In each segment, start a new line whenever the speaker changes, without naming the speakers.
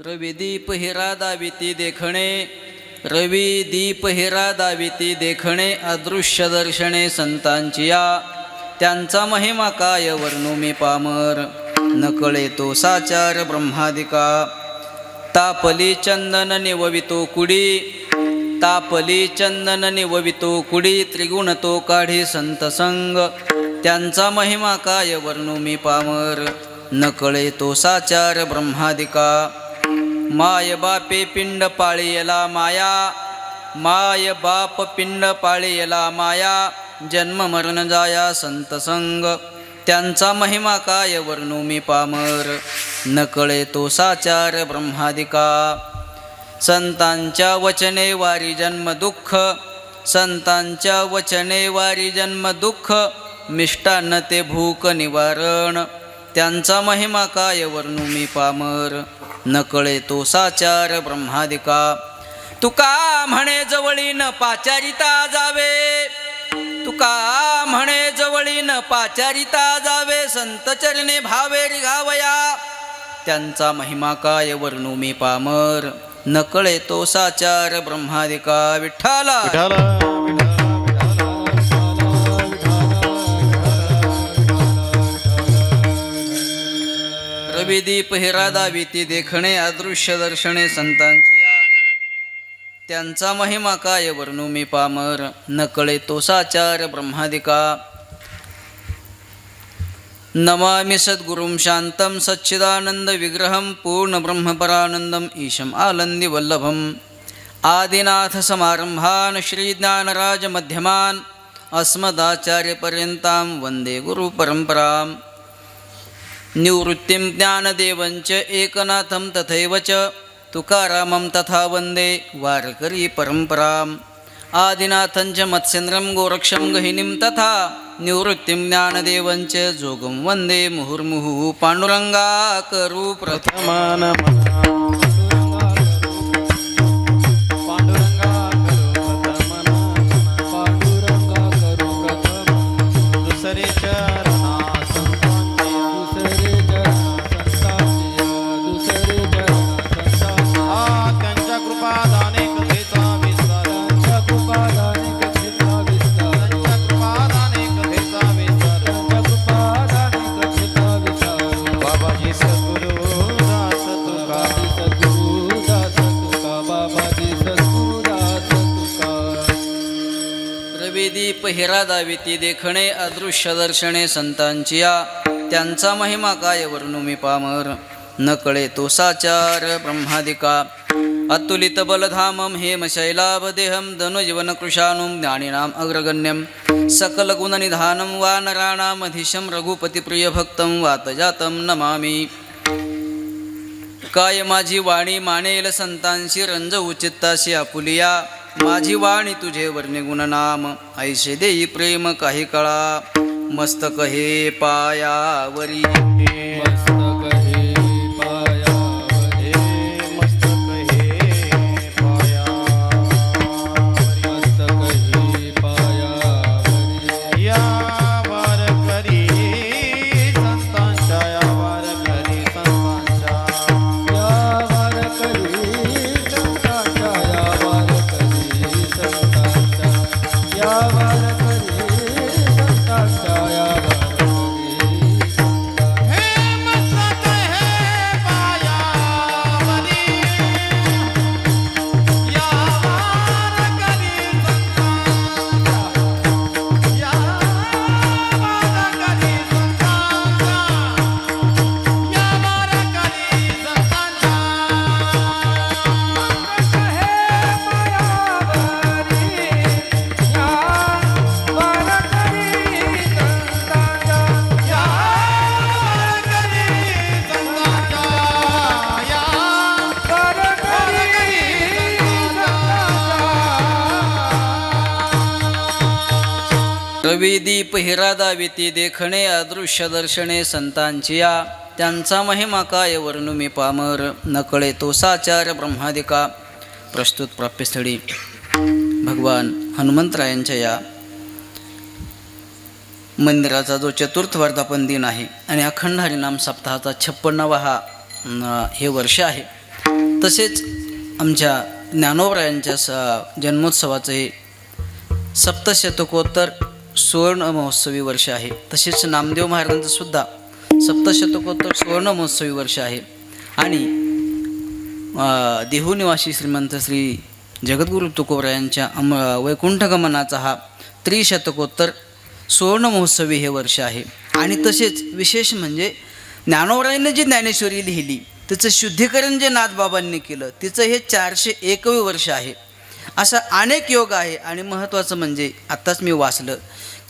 रवी दीप हिरा दाविती देखणे, रवी दीप हिरा दाविती देखणे, अदृश्य दर्शने संतांची या, त्यांचा महिमा काय वर्णू मी पामर, न कळे तो साचार ब्रह्मादिका. तापली चंदन निववितो कुडी, तापली चंदन निववितो कुडी, त्रिगुण तो काढी संत संग, त्यांचा महिमा काय वर्णू मी पामर, न कळे तो साचार ब्रह्मादिका. माय बापे पिंड पाळीयला माया, माय बाप पिंड पाळीयला माया, जन्म मरण जाया संत संग, त्यांचा महिमा काय वर्णू मी पामर, न कळे तो साचार ब्रह्मादिका. संतांच्या वचने वारी जन्म दुःख, संतांच्या वचने वारी जन्म दुःख, मिष्टान्न ते भूक निवारण, त्यांचा महिमा काय वर्णू मी पामर, न कळे तो साचार ब्रह्मादिका. तुका म्हणे जवळीन पाचारिता जावे, तुका म्हणे जवळीन पाचारिता जावे, संत चरणे भावे रिघावया, त्यांचा महिमा काय वर्णू मी पामर, न कळे तो साचार ब्रह्मादिका. विठ्ठला रवी दीप हिरा दाविती देखणे, अदृश्य दर्शने संतांची या, त्यांचा महिमा काय वर्णू मी पामर, न कळे तो साचार ब्रह्मादिका. नमामि सद्गुरुं शांतं सच्चिदानंद विग्रहं, पूर्ण ब्रह्मपरानंदं ईशम् आनंदी वल्लभम्. आदिनाथ समारंभान् श्रीज्ञानराज मध्यमान्, अस्मदाचार्यपर्यन्तां वन्दे गुरुपरम्पराम्. निवृत्तिं ज्ञानदेवञ्च एकनाथं तथैव च, तुकारामं तथा वन्दे वारकरी परम्पराम्. आदिनाथञ्च मत्स्येन्द्रं गोरक्षं गहिनीं तथा, निवृत्तिं ज्ञानदेवञ्च जोगं वन्दे मुहुर्मुहुः. पांडुरंगा करू प्रथमान दीप हिरा दाविती देखणे, अदृश्य दर्शने संतांची या, त्यांचा महिमा काय वर्णू मी पामर, न कळे तो साचार ब्रह्मादिका. अतुलित बलधामं हेमशैलाभदेहं, धनुजीवन कृशानुं ज्ञानिनाम् अग्रगण्यं, सकल गुणनिधानं वानराणामधीशं, रघुपतिप्रियभक्तं वातजातं नमामि. काय माझी वाणी मानेल संतांशी, रंजवू चित्ताशी आपुलिया, माझी वाणी तुझे वर्णे गुणनाम, ऐसे देई प्रेम काही कळा, मस्तक हे पायावरी, मस्तक हे पायावरी, मस्तक हे पायावरी, मस्तक हे पायावरी. या वारकरी संतांच्या, या वारकरी संतांच्या, या वारकरी संतांच्या, या वारकरी संतांच्या, या वारकरी संतांच्या, या रवी दीप हिरा दाविती देखणे, अदृश्य दर्शने संतांची या, त्यांचा महिमा काय वर्णू मी पामर, न कळे तो साचार ब्रह्मादिका. प्रस्तुत प्राप्यस्थळी भगवान हनुमंतरायांच्या या मंदिराचा जो चतुर्थ वर्धापन दिन आहे आणि अखंड हरिनाम सप्ताहाचा 56वा हे वर्ष आहे. तसेच आमच्या ज्ञानोबरायांच्या जन्मोत्सवाचं हे सप्तशतकोत्तर सुवर्ण महोत्सवी वर्ष आहे. तसेच नामदेव महाराजांचं सुद्धा सप्तशतकोत्तर सुवर्ण महोत्सवी वर्ष आहे. आणि देहू निवासी श्रीमंत श्री जगद्गुरु तुकोबरायांच्या वैकुंठगमनाचा हा त्रिशतकोत्तर सुवर्ण महोत्सवी हे वर्ष आहे. आणि तसेच विशेष म्हणजे ज्ञानोबरायांनी जी ज्ञानेश्वरी लिहिली तिचं शुद्धीकरण जे नाथबाबांनी केलं तिचं हे 401वे वर्ष आहे. असा अनेक योग आहे. आणि महत्त्वाचं म्हणजे आत्ताच मी वाचलं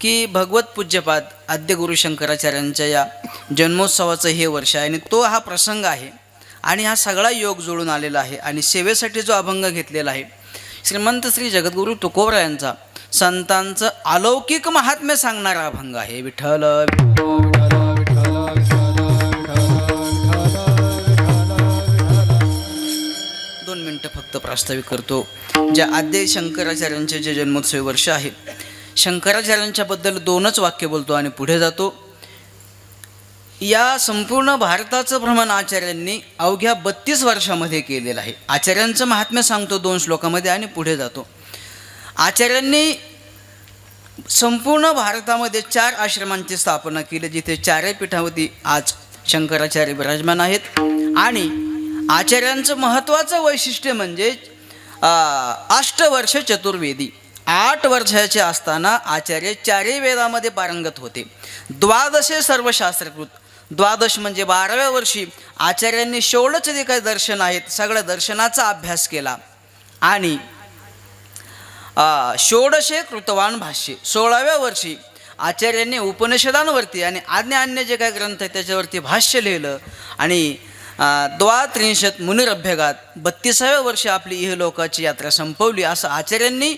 की भगवत पूज्यपाद आद्य गुरु शंकराचार्यांच्या या जन्मोत्सवाचं हे वर्ष आहे आणि तो हा प्रसंग आहे. आणि हा सगळा योग जोडून आलेला आहे. आणि सेवेसाठी जो अभंग घेतलेला आहे श्रीमंत श्री जगद्गुरु तुकोबरायांचा संतांचं अलौकिक महात्म्य सांगणारा अभंग आहे. विठ्ठल 2 मिनटं फक्त प्रास्ताविक करतो. ज्या आद्य शंकराचार्यांचे जे जन्मोत्सवी वर्ष आहे शंकराचार्यांच्याबद्दल 2च वाक्य बोलतो आणि पुढे जातो. या संपूर्ण भारताचं भ्रमण आचार्यांनी अवघ्या 32 वर्षामध्ये केलेलं आहे. आचार्यांचं महात्म्य सांगतो 2 श्लोकामध्ये आणि पुढे जातो. आचार्यांनी संपूर्ण भारतामध्ये 4 आश्रमांची स्थापना केली जिथे 4 पीठावरती आज शंकराचार्य विराजमान आहेत. आणि आचार्यांचं महत्त्वाचं वैशिष्ट्य म्हणजे 8 वर्ष चतुर्वेदी. 8 वर्षाचे असताना आचार्य 4 वेदामध्ये पारंगत होते. 12 सर्व शास्त्रकृत. 12 म्हणजे 12व्या वर्षी आचार्यांनी 16 जे काही दर्शन आहेत सगळ्या दर्शनाचा अभ्यास केला. आणि 16 कृतवान भाष्ये. 16व्या वर्षी आचार्यांनी उपनिषदांवरती आणि अन्य जे काही ग्रंथ आहेत त्याच्यावरती भाष्य लिहिलं. आणि 32 मुनिरभ्यगात 32व्या वर्षी आपली इहलोकाची यात्रा संपवली. असं आचार्यांनी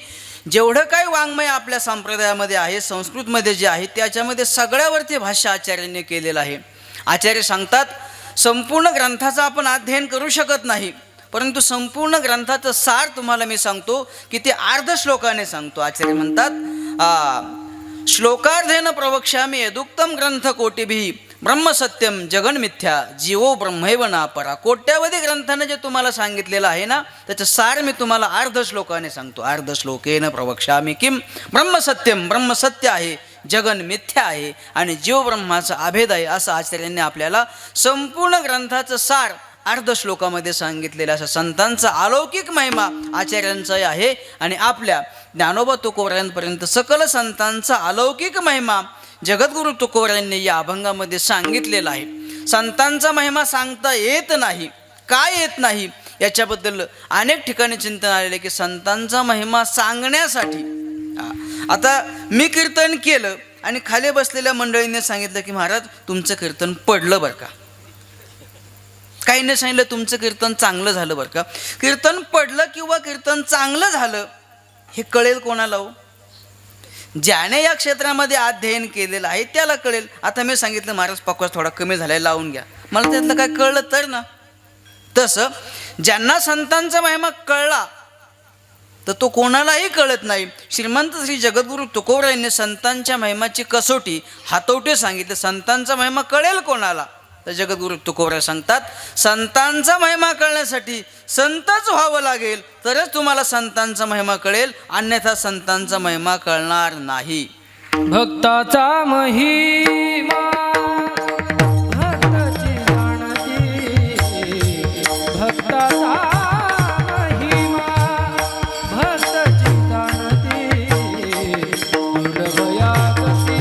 जेवढं काही वाङ्मय आपल्या संप्रदायामध्ये आहे संस्कृतमध्ये जे आहे त्याच्यामध्ये सगळ्यावरती भाष्य आचार्यांनी केलेलं आहे. आचार्य सांगतात संपूर्ण ग्रंथाचं आपण अध्ययन करू शकत नाही परंतु संपूर्ण ग्रंथाचं सार तुम्हाला मी सांगतो की ते अर्ध श्लोकाने सांगतो. आचार्य म्हणतात श्लोकार्धेन प्रवक्ष्यामि यदुक्तम ग्रंथ कोटिभिः ब्रह्मसत्यम जगन्मिथ्या जीवो ब्रह्मैव नापरा. कोट्यावधी ग्रंथानं जे तुम्हाला सांगितलेलं आहे ना त्याचं सार मी तुम्हाला अर्ध श्लोकाने सांगतो. अर्ध श्लोकेन प्रवक्ष्यामि किम ब्रह्मसत्यम. ब्रह्मसत्य आहे, जगन मिथ्या आहे आणि जीव ब्रह्माचा अभेद आहे. असं आचार्यांनी आपल्याला संपूर्ण ग्रंथाचं सार अर्ध श्लोकामध्ये सांगितलेलं. असं संतांचा अलौकिक महिमा आचार्यांचा आहे. आणि आपल्या ज्ञानोबा तुकोबरायांपर्यंत सकल संतांचा अलौकिक महिमा जगद्गुरु तुकोबरायांनी या अभंगामध्ये सांगितलेला आहे. संतांचा महिमा सांगता येत नाही. काय येत नाही याच्याबद्दल अनेक ठिकाणी चिंतन आलेले की संतांचा महिमा सांगण्यासाठी आता मी कीर्तन केलं आणि खाली बसलेल्या मंडळीने सांगितलं की महाराज तुमचं कीर्तन पडलं बरं का. काहीने सांगितलं तुमचं कीर्तन चांगलं झालं बरं का. कीर्तन पडलं किंवा कीर्तन चांगलं झालं हे कळेल कोणाला हो? ज्याने या क्षेत्रामध्ये अध्ययन केलेलं आहे त्याला कळेल. आता मी सांगितलं महाराज पक्वास थोडा कमी झालाय लावून घ्या, मला त्यातलं काय कळलं तर ना. तसं ज्यांना संतांचा महिमा कळला तर तो कोणालाही कळत नाही. श्रीमंत श्री जगद्गुरु तुकोबरायांनी संतांच्या महिमाची कसोटी हातोटी सांगितलं. संतांचा महिमा कळेल कोणाला तर जगद्गुरु तुकोबराय सांगतात संतांचा महिमा कळण्यासाठी संतच व्हावं लागेल तरच तुम्हाला संतांचा महिमा कळेल, अन्यथा संतांचा महिमा कळणार नाही.
भक्ताचा महिमा भक्ताची जाणती, भक्ताचा महिमा भक्ताची जाणती, दुर्भया गती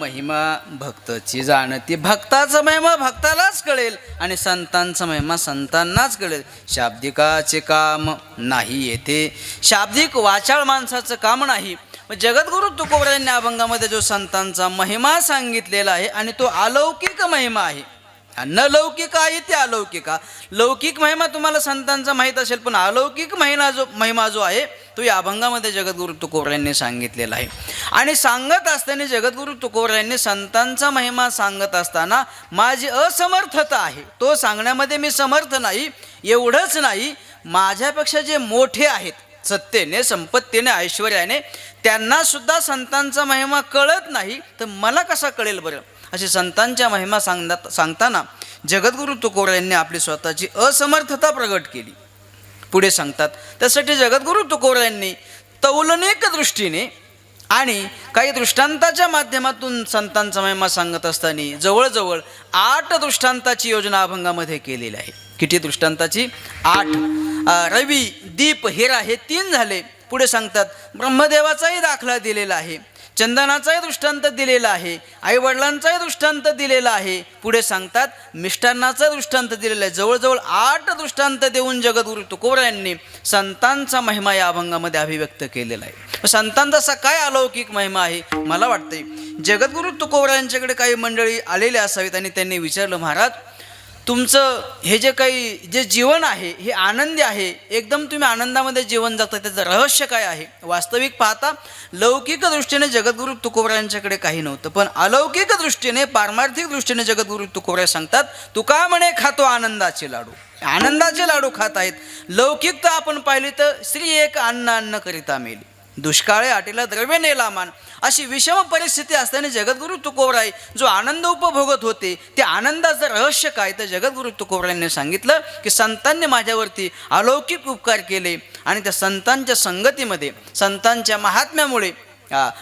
महिमा भक्तची जाणती. भक्ताचा महिमा भक्तालाच कळेल आणि संतांचा महिमा संतांनाच कळेल. शाब्दिकाचे काम नाही येथे, शाब्दिक वाचाळ माणसाचं काम नाही. जगद्गुरु तुकोबरायांनी अभंगामध्ये जो संतांचा महिमा सांगितलेला आहे आणि तो अलौकिक महिमा आहे. न लौकिक आहे ते अलौकिक. लौकिक महिमा तुम्हाला संतांचा माहीत असेल, पण अलौकिक महिमा जो आहे तो या अभंगामध्ये जगद्गुरु तुकोबरायांनी सांगितलेला आहे. आणि सांगत असताना जगद्गुरु तुकोबरायांनी संतांचा महिमा सांगत असताना माझी असमर्थता आहे, तो सांगण्यामध्ये मी समर्थ नाही. एवढंच नाही, माझ्यापेक्षा जे मोठे आहेत सत्तेने, संपत्तीने, ऐश्वर्याने, त्यांना सुद्धा संतांचा महिमा कळत नाही, तर मला कसा कळेल बरं. अशी संतांच्या महिमा सांगताना जगद्गुरु तुकोबरायांनी आपली स्वतःची असमर्थता प्रगट केली. पुढे सांगतात, त्यासाठी जगद्गुरु तुकोबरायांनी तौलनिक दृष्टीने आणि काही दृष्टांताच्या माध्यमातून संतांचा महिमा सांगत असताना जवळजवळ 8 दृष्टांताची योजना अभंगामध्ये केलेली आहे. किती दृष्टांताची? 8. रवी, दीप, हिरा हे 3 झाले. पुढे सांगतात ब्रह्मदेवाचाही दाखला दिलेला आहे, चंदनाचाही दृष्टांत दिलेला आहे, आईवडिलांचाही दृष्टांत दिलेला आहे. पुढे सांगतात मिष्टान्नाचा दृष्टांत दिलेला आहे. जवळजवळ 8 दृष्टांत देऊन जगद्गुरु तुकोबरायांनी संतांचा महिमा या अभंगामध्ये अभिव्यक्त केलेला आहे. संतांचा असा काय अलौकिक महिमा आहे? मला वाटतंय जगद्गुरु तुकोबरायांच्याकडे काही मंडळी आलेले असावीत आणि त्यांनी विचारलं, महाराज तुमचं हे जे जीवन आहे हे आनंदी आहे, एकदम तुम्ही आनंदामध्ये जीवन जगता, त्याचं रहस्य काय आहे? वास्तविक पाहता लौकिक दृष्टीने जगद्गुरु तुकोबरायांच्याकडे काही नव्हतं, पण अलौकिक दृष्टीने, पारमार्थिक दृष्टीने जगद्गुरु तुकोबराय सांगतात, तुका म्हणे खातो आनंदाचे लाडू. आनंदाचे लाडू खात आहेत. लौकिकता आपण पाहिली तर श्री एक अन्न अन्न करिता मेली, दुष्काळे आटेला द्रव्य नेला मान. अशी विषम परिस्थिती असताना जगद्गुरु तुकोबराय जो आनंद उपभोगत होते, त्या आनंदाचं रहस्य काय? तर जगद्गुरु तुकोबरायांनी सांगितलं की संतांनी माझ्यावरती अलौकिक उपकार केले आणि त्या संतांच्या संगतीमध्ये, संतांच्या महात्म्यामुळे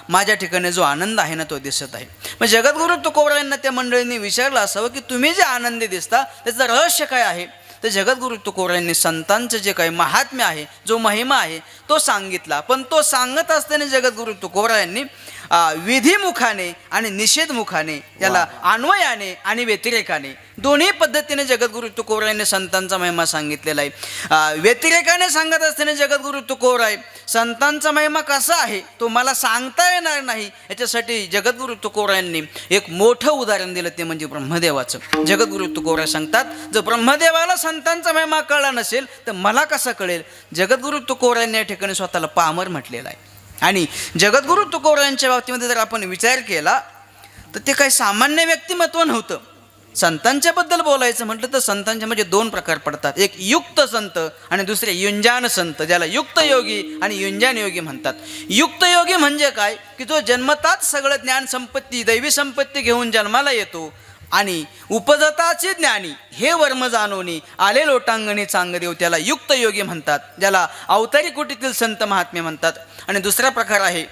माझ्या ठिकाणी जो आनंद आहे ना तो दिसत आहे. मग जगद्गुरु तुकोबरायांना त्या मंडळींनी विचारलं असावं की तुम्ही जे आनंदी दिसता त्याचं रहस्य काय आहे? तर जगद्गुरु तुकोबरायांनी संतांचं जे काही महात्म्य आहे, जो महिमा आहे तो सांगितला. पण तो सांगत असताना जगद्गुरु तुकोबरायांनी विधिमुखाने आणि निषेधमुखाने, याला अन्वयाने आणि व्यतिरेकाने, दोन्ही पद्धतीने जगद्गुरु तुकोबरायांनी संतांचा महिमा सांगितलेला आहे. व्यतिरेकाने सांगत असताना जगद्गुरु तुकोबराय संतांचा महिमा कसा आहे तो मला सांगता येणार नाही, याच्यासाठी जगद्गुरु तुकोबरायांनी एक मोठं उदाहरण दिलं, ते म्हणजे ब्रह्मदेवाचं. जगद्गुरु तुकोबराय सांगतात, जर ब्रह्मदेवाला संतांचा महिमा कळला नसेल तर मला कसा कळेल. जगद्गुरु तुकोबरायांनी या ठिकाणी स्वतःला पामर म्हटलेला आहे. आणि जगद्गुरु तुकोबरायांच्या बाबतीमध्ये जर आपण विचार केला तर ते काही सामान्य व्यक्तिमत्व नव्हतं. संतांच्याबद्दल बोलायचं म्हटलं तर संतांचे म्हणजे 2 प्रकार पडतात, एक युक्त संत आणि दुसरे युंजान संत, ज्याला युक्त योगी आणि युंजान योगी म्हणतात. युक्त योगी म्हणजे काय की तो जन्मताच सगळं ज्ञान संपत्ती, दैवी संपत्ती घेऊन जन्माला येतो आणि उपजताचे ज्ञानी हे वर्म जाणोनी आले लोटांगणी चांगदेव, त्याला युक्त योगी म्हणतात, ज्याला अवतारी कोटीतील संत महात्मे म्हणतात. आणि दुसरा प्रकार आहे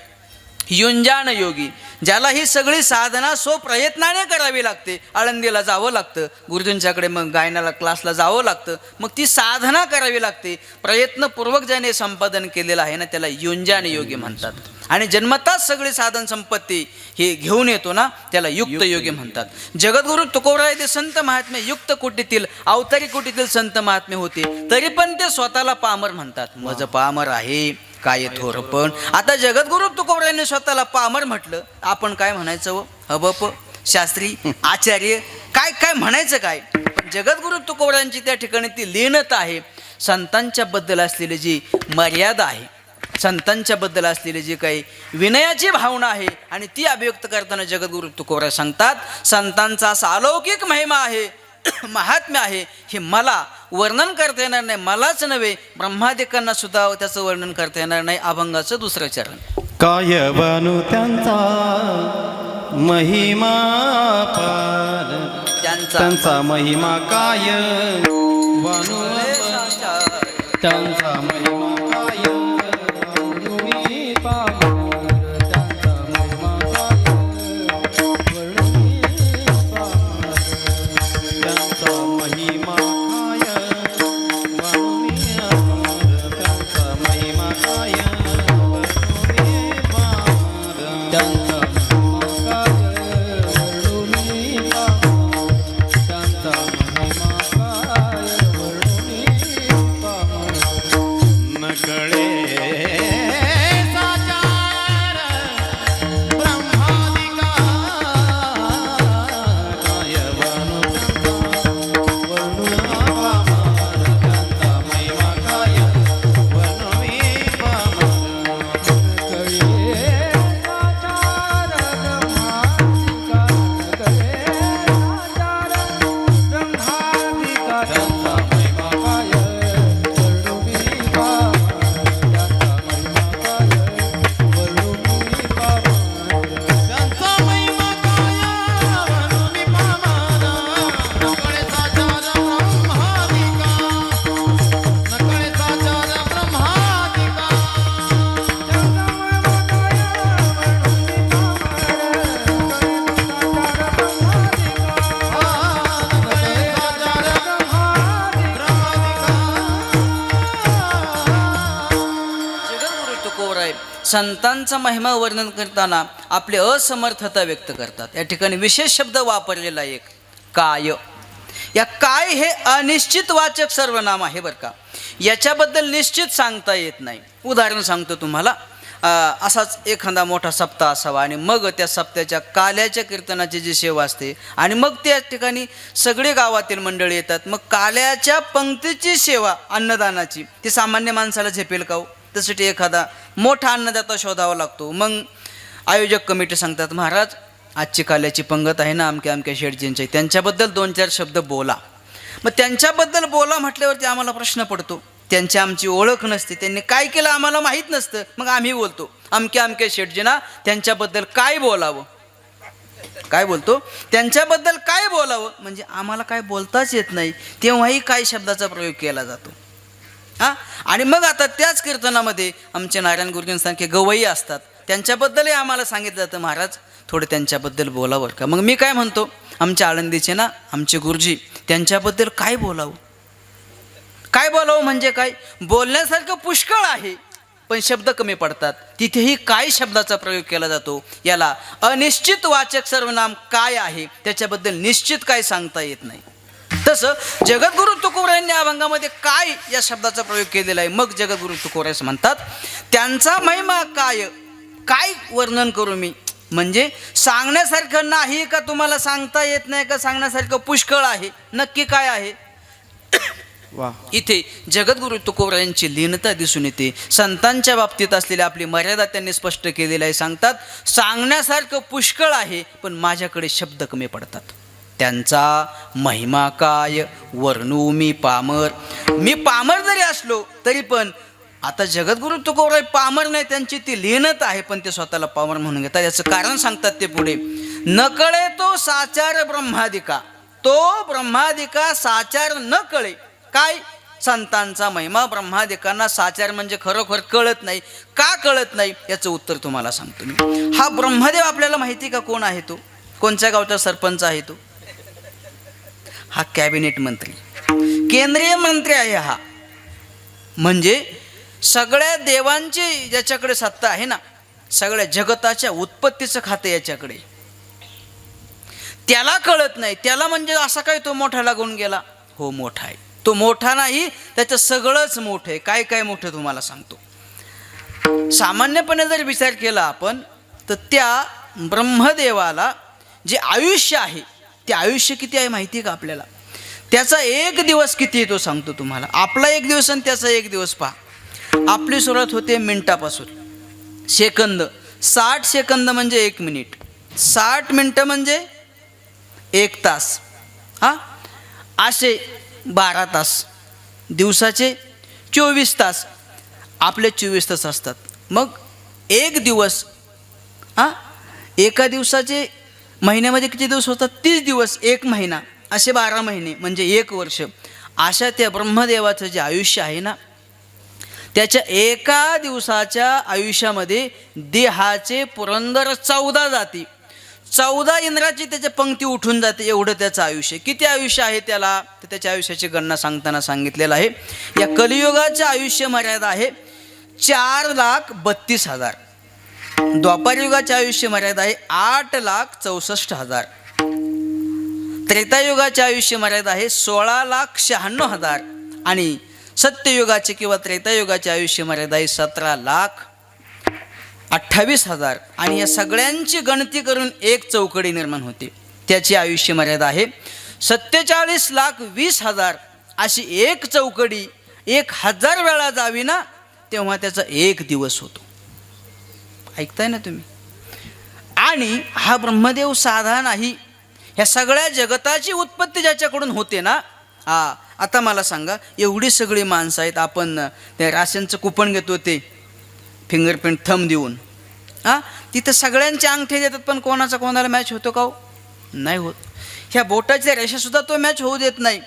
युंजान योगी, ज्याला ही सगळी साधना स्वप्रयत्नाने करावी लागते. आळंदीला जावं लागतं, गुरुजींच्याकडे मग गायनाला क्लासला जावं लागतं, मग ती साधना करावी लागते. प्रयत्नपूर्वक ज्याने संपादन केलेलं आहे ना त्याला युंजान योगी म्हणतात. आणि जन्मताच सगळी साधन संपत्ती हे घेऊन येतो ना त्याला युक्त योगी म्हणतात. जगद्गुरु तुकोबराय ते संत महात्मे युक्त कोटीतील, अवतारी कोटीतील संत महात्मे होते, तरी पण ते स्वतःला पामर म्हणतात. मज पामर आहे काय थोर. पण आता जगद्गुरु तुकोबरायांनी स्वतःला पामर म्हटलं, आपण काय म्हणायचं? हबप, शास्त्री, आचार्य, काय काय म्हणायचं काय? पण जगद्गुरु तुकोबरायांची त्या ठिकाणी ती लीनता आहे. संतांच्या बद्दल असलेली जी मर्यादा आहे, संतांच्या बद्दल असलेली जी काही विनयाची भावना आहे, आणि ती अभिव्यक्त करताना जगद्गुरु तुकोबराय सांगतात, संतांचा असा अलौकिक महिमा आहे, महात्म्य आहे, हे मला वर्णन करता येणार नाही. मलाच नव्हे ब्रह्मादिकांना सुद्धा त्याचं वर्णन करता येणार नाही. अभंगाचं 2रं चरण.
काय बनू त्यांचा महिमा पार, त्यांचा महिमा काय बनू, त्यांचा महिमा काय बनू मी पामर, त्यांचा महिमा काय बनू मी पामर, त्यांचा महिमा काय बनू मी पामर, त्यांचा महिमा काय बनू मी पामर, त्यांचा महिमा काय
संतांचा महिमा वर्णन करताना आपली असमर्थता व्यक्त करतात. या ठिकाणी विशेष शब्द वापरलेला एक काय. या काय हे अनिश्चित वाचक सर्वनाम आहे बरं का. याच्याबद्दल निश्चित सांगता येत नाही. उदाहरण सांगतो तुम्हाला. असाच एखादा मोठा सप्ताह असावा आणि मग त्या सप्त्याच्या काल्याच्या कीर्तनाची जी सेवा असते आणि मग त्या ठिकाणी सगळे गावातील मंडळी येतात. मग काल्याच्या पंक्तीची सेवा अन्नदानाची ती सामान्य माणसाला झेपेल का हो? त्यासाठी एखादा मोठा अन्नदाता शोधावा लागतो. मग आयोजक कमिटी सांगतात, महाराज आजची काल्याची पंगत आहे ना अमक्या अमक्या शेठजींची, त्यांच्याबद्दल 2-4 शब्द बोला. मग त्यांच्याबद्दल बोला म्हटल्यावरती आम्हाला प्रश्न पडतो. त्यांची आमची ओळख नसते, त्यांनी काय केलं आम्हाला माहीत नसतं. मग आम्ही बोलतो अमक्या अमक्या शेठजींना त्यांच्याबद्दल काय बोलावं. काय बोलतो त्यांच्याबद्दल काय बोलावं म्हणजे आम्हाला काय बोलताच येत नाही, तेव्हाही काय शब्दाचा प्रयोग केला जातो. हां, आणि मग आता त्याच कीर्तनामध्ये आमचे नारायण गुरुजींसारखे गवई असतात, त्यांच्याबद्दलही आम्हाला सांगितलं जातं, महाराज थोडं त्यांच्याबद्दल बोलावं का. मग मी काय म्हणतो, आमच्या आळंदीचे ना आमचे गुरुजी, त्यांच्याबद्दल काय बोलावं. काय बोलावं म्हणजे काय, बोलण्यासारखं पुष्कळ आहे पण शब्द कमी पडतात, तिथेही काय शब्दाचा प्रयोग केला जातो. याला अनिश्चित वाचक सर्वनाम काय आहे, त्याच्याबद्दल निश्चित काय सांगता येत नाही. तसं जगद्गुरु तुकोबारायांनी अभंगामध्ये काय या शब्दाचा प्रयोग केलेला आहे. मग जगद्गुरु तुकोबाराय म्हणतात, त्यांचा महिमा काय, काय वर्णन करू मी, म्हणजे सांगण्यासारखं नाही का, तुम्हाला सांगता येत नाही का, सांगण्यासारखं पुष्कळ आहे, नक्की काय आहे.
वा.
इथे जगद्गुरु तुकोबारायांची लीनता दिसून येते. संतांच्या बाबतीत असलेली आपली मर्यादा त्यांनी स्पष्ट केलेली आहे. सांगतात, सांगण्यासारखं पुष्कळ आहे पण माझ्याकडे शब्द कमी पडतात. त्यांचा महिमा काय वर्णू मी पामर. मी पामर जरी असलो तरी पण आता जगद्गुरु तुकोबाराय पामर नाही, त्यांची ती लीनता आहे पण ते स्वतःला पामर म्हणून घेतात. याचं कारण सांगतात ते पुढे, न कळे तो साचार ब्रह्मादिका. तो ब्रह्मादिका साचार न कळे. काय, संतांचा महिमा ब्रह्मादिकांना साचार म्हणजे खरोखर कळत नाही. का कळत नाही याचं उत्तर तुम्हाला सांगतो मी. हा ब्रह्मदेव आपल्याला माहिती का कोण आहे तो, कोणत्या गावचा सरपंच आहे तो, हा कॅबिनेट मंत्री, केंद्रीय मंत्री आहे हा. म्हणजे सगळ्या देवांची ज्याच्याकडे सत्ता आहे ना, सगळ्या जगताच्या उत्पत्तीचं खातं याच्याकडे. त्याला कळत नाही. त्याला म्हणजे असा काय तो मोठा लागून गेला, हो मोठा आहे. तो मोठा नाही, त्याचं सगळंच मोठं आहे. काय काय मोठं तुम्हाला सांगतो. सामान्यपणे जर विचार केला आपण तर त्या ब्रह्मदेवाला जे आयुष्य आहे, ते आयुष्य किती आहे माहिती का आपल्याला. त्याचा एक दिवस किती आहे तो सांगतो तुम्हाला. आपला एक दिवस आणि त्याचा एक दिवस पहा. आपली सुरुवात होते मिनिटापासून. सेकंद, 60 सेकंद म्हणजे 1 मिनिट, 60 मिनटं म्हणजे 1 तास. हां, असे 12 तास. दिवसाचे 24 तास. आपले 24 तास असतात. मग एक दिवस, हां, एका दिवसाचे महिन्यामध्ये किती दिवस होतात, 30 दिवस. 1 महिना, असे 12 महिने म्हणजे 1 वर्ष. अशा त्या ब्रह्मदेवाचं जे आयुष्य आहे ना, त्याच्या एका दिवसाच्या आयुष्यामध्ये देहाचे पुरंदर 14 जाती, 14 इंद्राची त्याच्या पंक्ती उठून जाते, एवढं त्याचं आयुष्य. किती आयुष्य आहे त्याला, तर त्याच्या आयुष्याची गणना सांगताना सांगितलेलं आहे. या कलियुगाचं आयुष्य मर्यादा आहे 4,32,000. द्वापारयुगाचे आयुष्य मर्यादा आहे 8,64,000. त्रेतायुगाचे आयुष्य मर्यादा आहे 16,96,000. आणि सत्ययुगाचे किंवा त्रेतायुगाचे आयुष्य मर्यादा आहे 17,28,000. आणि या सगळ्यांची गणती करून एक चौकडी निर्माण होते. त्याची आयुष्य मर्यादा आहे 47,20,000. अशी एक चौकडी 1,000 वेळा जावी ना, तेव्हा त्याचा एक दिवस होतो. ऐकताय ना तुम्ही. आणि हा ब्रह्मदेव साधा नाही. ह्या सगळ्या जगताची उत्पत्ती ज्याच्याकडून होते ना, आता मला सांगा, एवढी सगळी माणसं आहेत, आपण ते राशनचं कुपन घेतो ते फिंगरप्रिंट थंब देऊन, तिथं सगळ्यांचे अंगठे देतात पण कोणाचा कोणाला मॅच होतो का हो, नाही होत. ह्या बोटाच्या रेषासुद्धा तो मॅच होऊ देत नाही.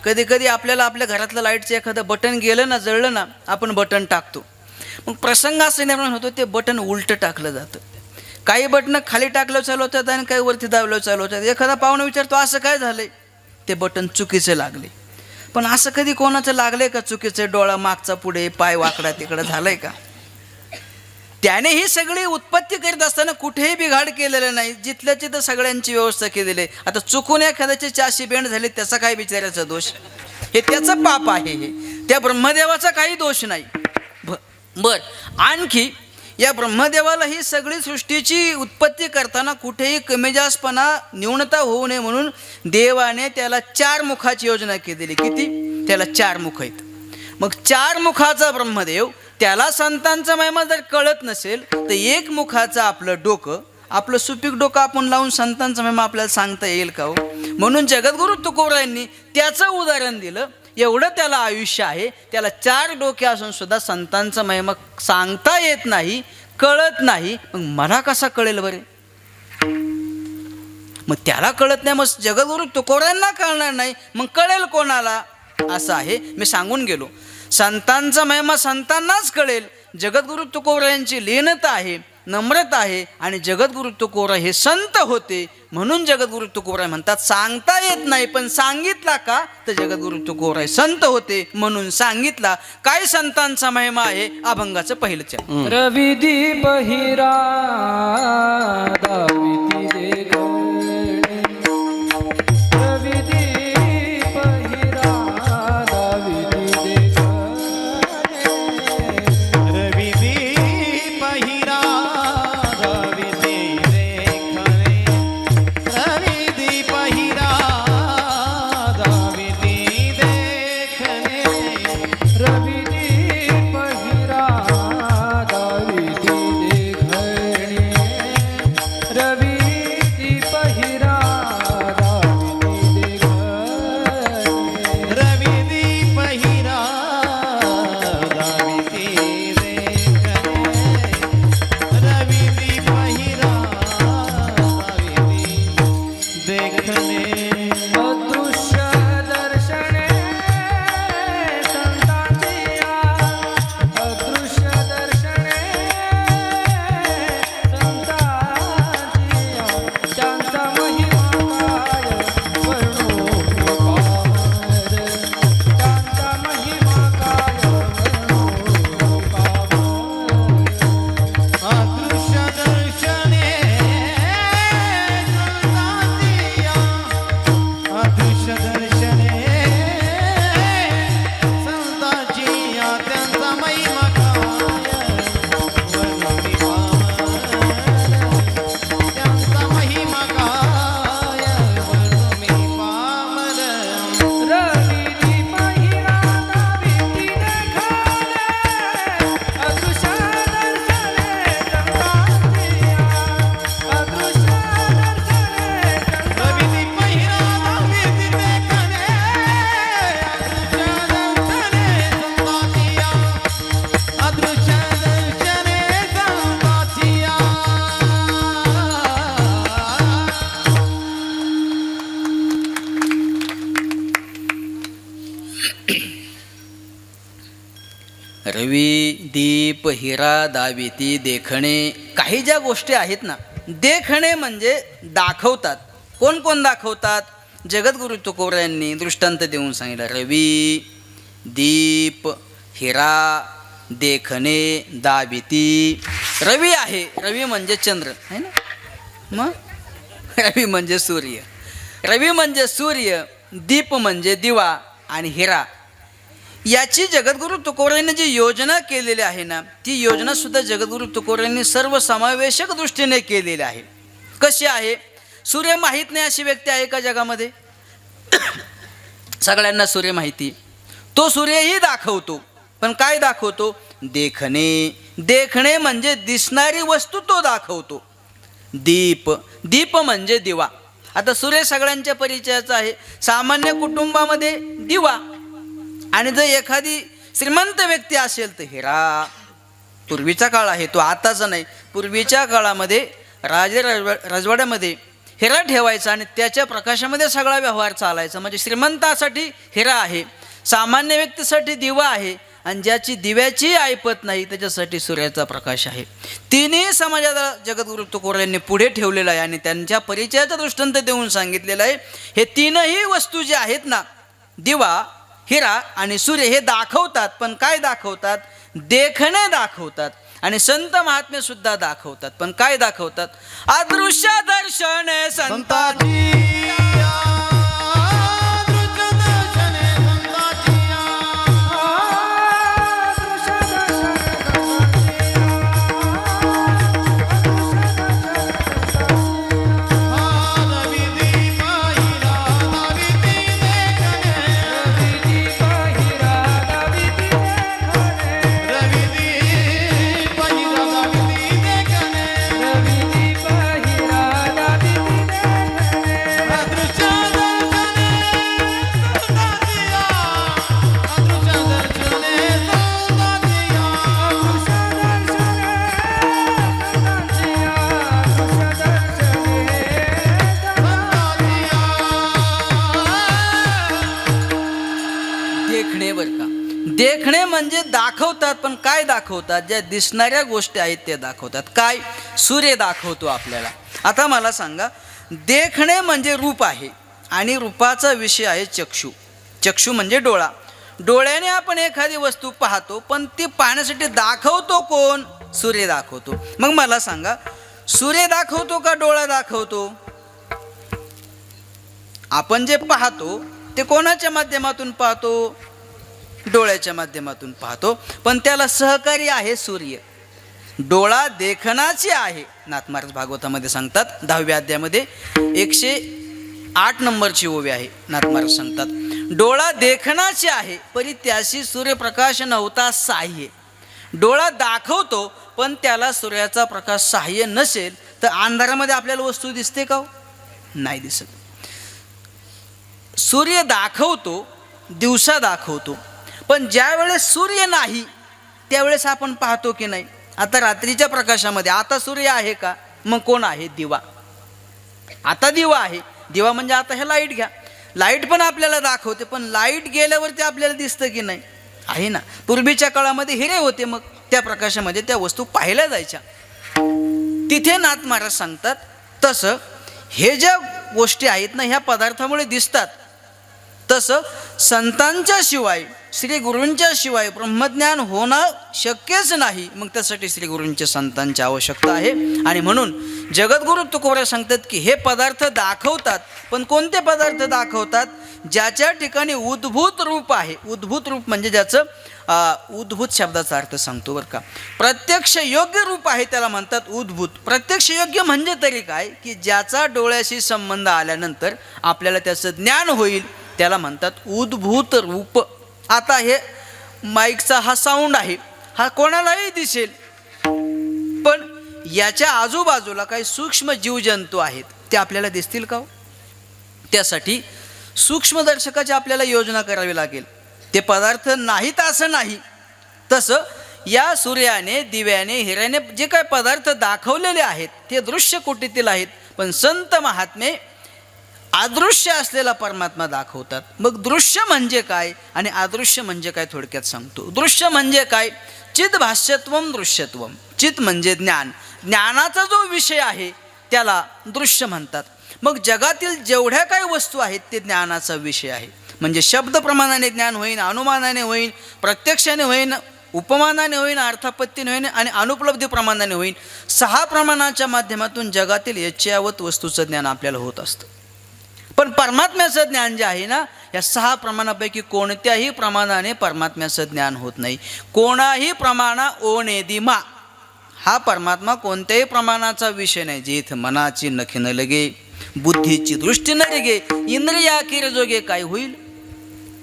कधी कधी आपल्याला आपल्या घरातलं लाईटचं एखादं बटन गेलं ना, जळलं ना, आपण बटन टाकतो. मग प्रसंग असं निर्माण होतो, ते बटन उलटं टाकलं जातं. काही बटनं खाली टाकलं चालू होतात आणि काही वरती दाबलं चालू होतात. एखादा पाहुणा विचारतो असं काय झालंय, ते बटन चुकीचं लागले. पण असं कधी कोणाचं लागलंय का चुकीचं, डोळा मागचा पुढे, पाय वाकडा तिकडं झालंय का. त्याने ही सगळी उत्पत्ती करीत असताना कुठेही बिघाड केलेला नाही, जिथल्या तिथं सगळ्यांची व्यवस्था केलेली आहे. आता चुकून एखाद्याचे चाशी बेंड झाले त्याचा काय बिचारायचा दोष, हे त्याचं पाप आहे, हे त्या ब्रह्मदेवाचा काही दोष नाही. बर आणखी या ब्रह्मदेवाला ही सगळी सृष्टीची उत्पत्ती करताना कुठेही कमी जास्तपणा न्यूनता होऊ नये म्हणून देवाने त्याला 4 मुखाची योजना केलेली. किती? त्याला 4 मुख आहेत. मग 4 मुखाचा ब्रह्मदेव, त्याला संतांचा महिमा जर कळत नसेल तर 1 मुखाचं आपलं डोकं, आपलं सुपीक डोकं आपण लावून संतांचा महिमा आपल्याला सांगता येईल का हो? म्हणून जगद्गुरु तुकोबारायांनी त्याचं उदाहरण दिलं. एवढं त्याला आयुष्य आहे, त्याला 4 डोके असून सुद्धा संतांचा महिमा सांगता येत नाही, कळत नाही. मग मला कसा कळेल बरे? मग त्याला कळत नाही, मग जगद्गुरु तुकोबारायांना कळणार नाही, मग कळेल कोणाला? असं आहे. मी सांगून गेलो, संतांचा महिमा संतांनाच कळेल. जगद्गुरु तुकोबारायांची लीनता आहे, नम्रता आहे, आणि जगद्गुरु तुकोबाराय हे संत होते म्हणून जगद्गुरु तुकोबाराय म्हणतात सांगता येत नाही, पण सांगितला का तर जगद्गुरु तुकोबाराय संत होते म्हणून सांगितला. काय संतांचा महिमा आहे? अभंगाचं पहिलं चरण.
रविदीप हिरा दाविती दे गणे, रविदीप हिरा दाविती दे गणे,
रविदीप हिरा दाविती देखणे, रविदीप हिरा दाविती देखणे,
रविदीप हिरा दाविती दे गणे, रविदीप हिरा दाविती दे गणे,
रविदीप हिरा दाविती देखणे, रविदीप हिरा दाविती देखणे.
अदृश्य दर्शने संतांचिया, अदृश्य दर्शने संतांचिया, त्यांचा महिमा काय वर्णू पामर, त्यांचा महिमा काय वर्णू पामर.
अदृश्य दर्शने संतांचिया, अदृश्य दर्शने संतांचिया, त्यांचा महिमा काय वर्णवी पामर, त्यांचा महिमा काय वर्णवी पामर.
रविदीप हिरा दाविती देखणे, अदृश्य दर्शने संतांचिया, अदृश्य दर्शने
रविदीप हिरा दाविती देखणे, अदृश्य दर्शने संतांचिया,
रवी दीप हिरा दाविती देखणे, काही ज्या गोष्टी आहेत ना, देखणे म्हणजे दाखवतात. कोण कोण दाखवतात? जगद्गुरु तुकोबारायांनी दृष्टांत देऊन सांगितलं. रवी दीप हिरा देखणे दाविती. रवी आहे, रवी म्हणजे चंद्र आहे ना, मग रवी म्हणजे सूर्य, रवी म्हणजे सूर्य, दीप म्हणजे दिवा, आणि हिरा. याची जगद्गुरु तुकोबारायांनी जी योजना केलेली आहे ना, ती योजना सुद्धा जगद्गुरु तुकोबारायांनी सर्वसमावेशक दृष्टीने केलेली आहे. कशी आहे? सूर्य माहीत नाही अशी व्यक्ती आहे का जगामध्ये? सगळ्यांना सूर्य माहिती. तो सूर्यही दाखवतो, पण काय दाखवतो? देखणे. देखणे म्हणजे दिसणारी वस्तू तो दाखवतो. दीप, दीप म्हणजे दिवा. आता सूर्य सगळ्यांच्या परिचयाचा आहे. सामान्य कुटुंबामध्ये दिवा, आणि जर एखादी श्रीमंत व्यक्ती असेल तर हिरा. पूर्वीचा काळ आहे तो, आताचा नाही. पूर्वीच्या काळामध्ये रजवाड्यामध्ये हिरा ठेवायचा आणि त्याच्या प्रकाशामध्ये सगळा व्यवहार चालायचा. म्हणजे श्रीमंतासाठी हिरा आहे, सामान्य व्यक्तीसाठी दिवा आहे, आणि ज्याची दिव्याची ऐपत नाही त्याच्यासाठी सूर्याचा प्रकाश आहे. तिन्ही समाजाला जगद्गुरु तुकोबारायांनी पुढे ठेवलेलं आहे आणि त्यांच्या परिचयाचा दृष्टांत देऊन सांगितलेलं आहे. हे तीनही वस्तू जे आहेत ना, दिवा, हिरा आणि सूर्य, हे दाखवतात. पण काय दाखवतात? देखणे दाखवतात. आणि संत महात्मे सुद्धा दाखवतात. पण काय दाखवतात? अदृश्य दर्शने संता
संताची अदृश्य दर्शने संताची
देखणे बर का. देखणे म्हणजे दाखवतात. पण काय दाखवतात? ज्या दिसणाऱ्या गोष्टी आहेत ते दाखवतात. काय? सूर्य दाखवतो आपल्याला. आता मला सांगा, देखणे म्हणजे रूप आहे आणि रूपाचा विषय आहे चक्षु. चक्षु म्हणजे डोळा. डोळ्याने आपण एखादी वस्तू पाहतो, पण ती पाहण्यासाठी दाखवतो कोण? सूर्य दाखवतो. मग मला सांगा, सूर्य दाखवतो का डोळा दाखवतो? आपण जे पाहतो ते कोणाच्या माध्यमातून पाहतो? डोळ्याच्या माध्यमातून पाहतो. पण त्याला सहकारी आहे सूर्य. डोळा देखनाचे आहे. नाथ महाराज भागवतामध्ये सांगतात, 10व्या अध्यायामध्ये 108 नंबरची ओवी आहे. नाथ महाराज सांगतात, डोळा देखनाचे आहे परी त्याशी सूर्यप्रकाश नव्हता साह्य. डोळा दाखवतो, पण त्याला सूर्याचा प्रकाश साह्य नसेल तर अंधारामध्ये आपल्याला वस्तू दिसते का? नाही दिसत. सूर्य दाखवतो, दिवसा दाखवतो, पण ज्या वेळेस सूर्य नाही त्यावेळेस आपण पाहतो की नाही? आता रात्रीच्या प्रकाशामध्ये आता सूर्य आहे का? मग कोण आहे? दिवा. आता दिवा आहे. दिवा म्हणजे आता हे लाईट घ्या. लाईट पण आपल्याला दाखवते, पण लाईट गेल्यावरती आपल्याला दिसतं की नाही? आहे ना. पूर्वीच्या काळामध्ये हिरे होते, मग त्या प्रकाशामध्ये त्या वस्तू पाहिल्या जायच्या. तिथे नाथ महाराज सांगतात, तसं हे ज्या गोष्टी आहेत ना, ह्या पदार्थामुळे दिसतात. तसं संतांच्या शिवाय, श्री गुरूंच्या शिवाय ब्रह्मज्ञान होणं शक्यच नाही. मग त्यासाठी श्री गुरूंच्या संतांची आवश्यकता आहे. आणि म्हणून जगद्गुरु तुकोबराय सांगतात की हे पदार्थ दाखवतात. पण कोणते पदार्थ दाखवतात? ज्याच्या ठिकाणी उद्भूत रूप आहे. उद्भूत रूप म्हणजे ज्याचं उद्भूत शब्दाचा अर्थ सांगतो बरं का. प्रत्यक्ष योग्य रूप आहे त्याला म्हणतात उद्भूत. प्रत्यक्ष योग्य म्हणजे तरी काय? की ज्याचा डोळ्याशी संबंध आल्यानंतर आपल्याला त्याचं ज्ञान होईल, त्याला म्हणतात उद्भूत रूप. आता हे माईकचा हा साऊंड आहे, हा कोणालाही दिसेल, पण याच्या आजूबाजूला काही सूक्ष्म जीवजंतू आहेत, ते आपल्याला दिसतील का? त्यासाठी सूक्ष्मदर्शकाची आपल्याला योजना करावी लागेल. ते पदार्थ नाहीत असं नाही. तसं या सूर्याने, दिव्याने, हिऱ्याने जे काही पदार्थ दाखवलेले आहेत ते दृश्य कोटीतील आहेत. पण संत महात्मे अदृश्य असलेला परमात्मा दाखवतात. मग दृश्य म्हणजे काय आणि अदृश्य म्हणजे काय थोडक्यात सांगतो. दृश्य म्हणजे काय? चित भाष्यत्वम दृश्यत्वम. चित म्हणजे ज्ञान. ज्ञानाचा जो विषय आहे त्याला दृश्य म्हणतात. मग जगातील जेवढ्या काही वस्तू आहेत ते ज्ञानाचा विषय आहे. म्हणजे शब्द प्रमाणाने ज्ञान होईन, अनुमानाने होईन, प्रत्यक्षाने होईन, उपमानाने होईन, अर्थापत्तीने होईन आणि अनुपलब्धी प्रमाणाने होईन. 6 प्रमाणाच्या माध्यमातून जगातील यच्चयावत वस्तूचं ज्ञान आपल्याला होत असतं. पण परमात्म्याचं ज्ञान जे आहे ना, या 6 प्रमाणापैकी कोणत्याही प्रमाणाने परमात्म्याचं ज्ञान होत नाही. कोणाही प्रमाणा ओ नेदिमा. हा परमात्मा कोणत्याही प्रमाणाचा विषय नाही. जेथ मनाची नखे न लगे, बुद्धीची दृष्टी न लगे, इंद्रिया किर जोगे काय होईल?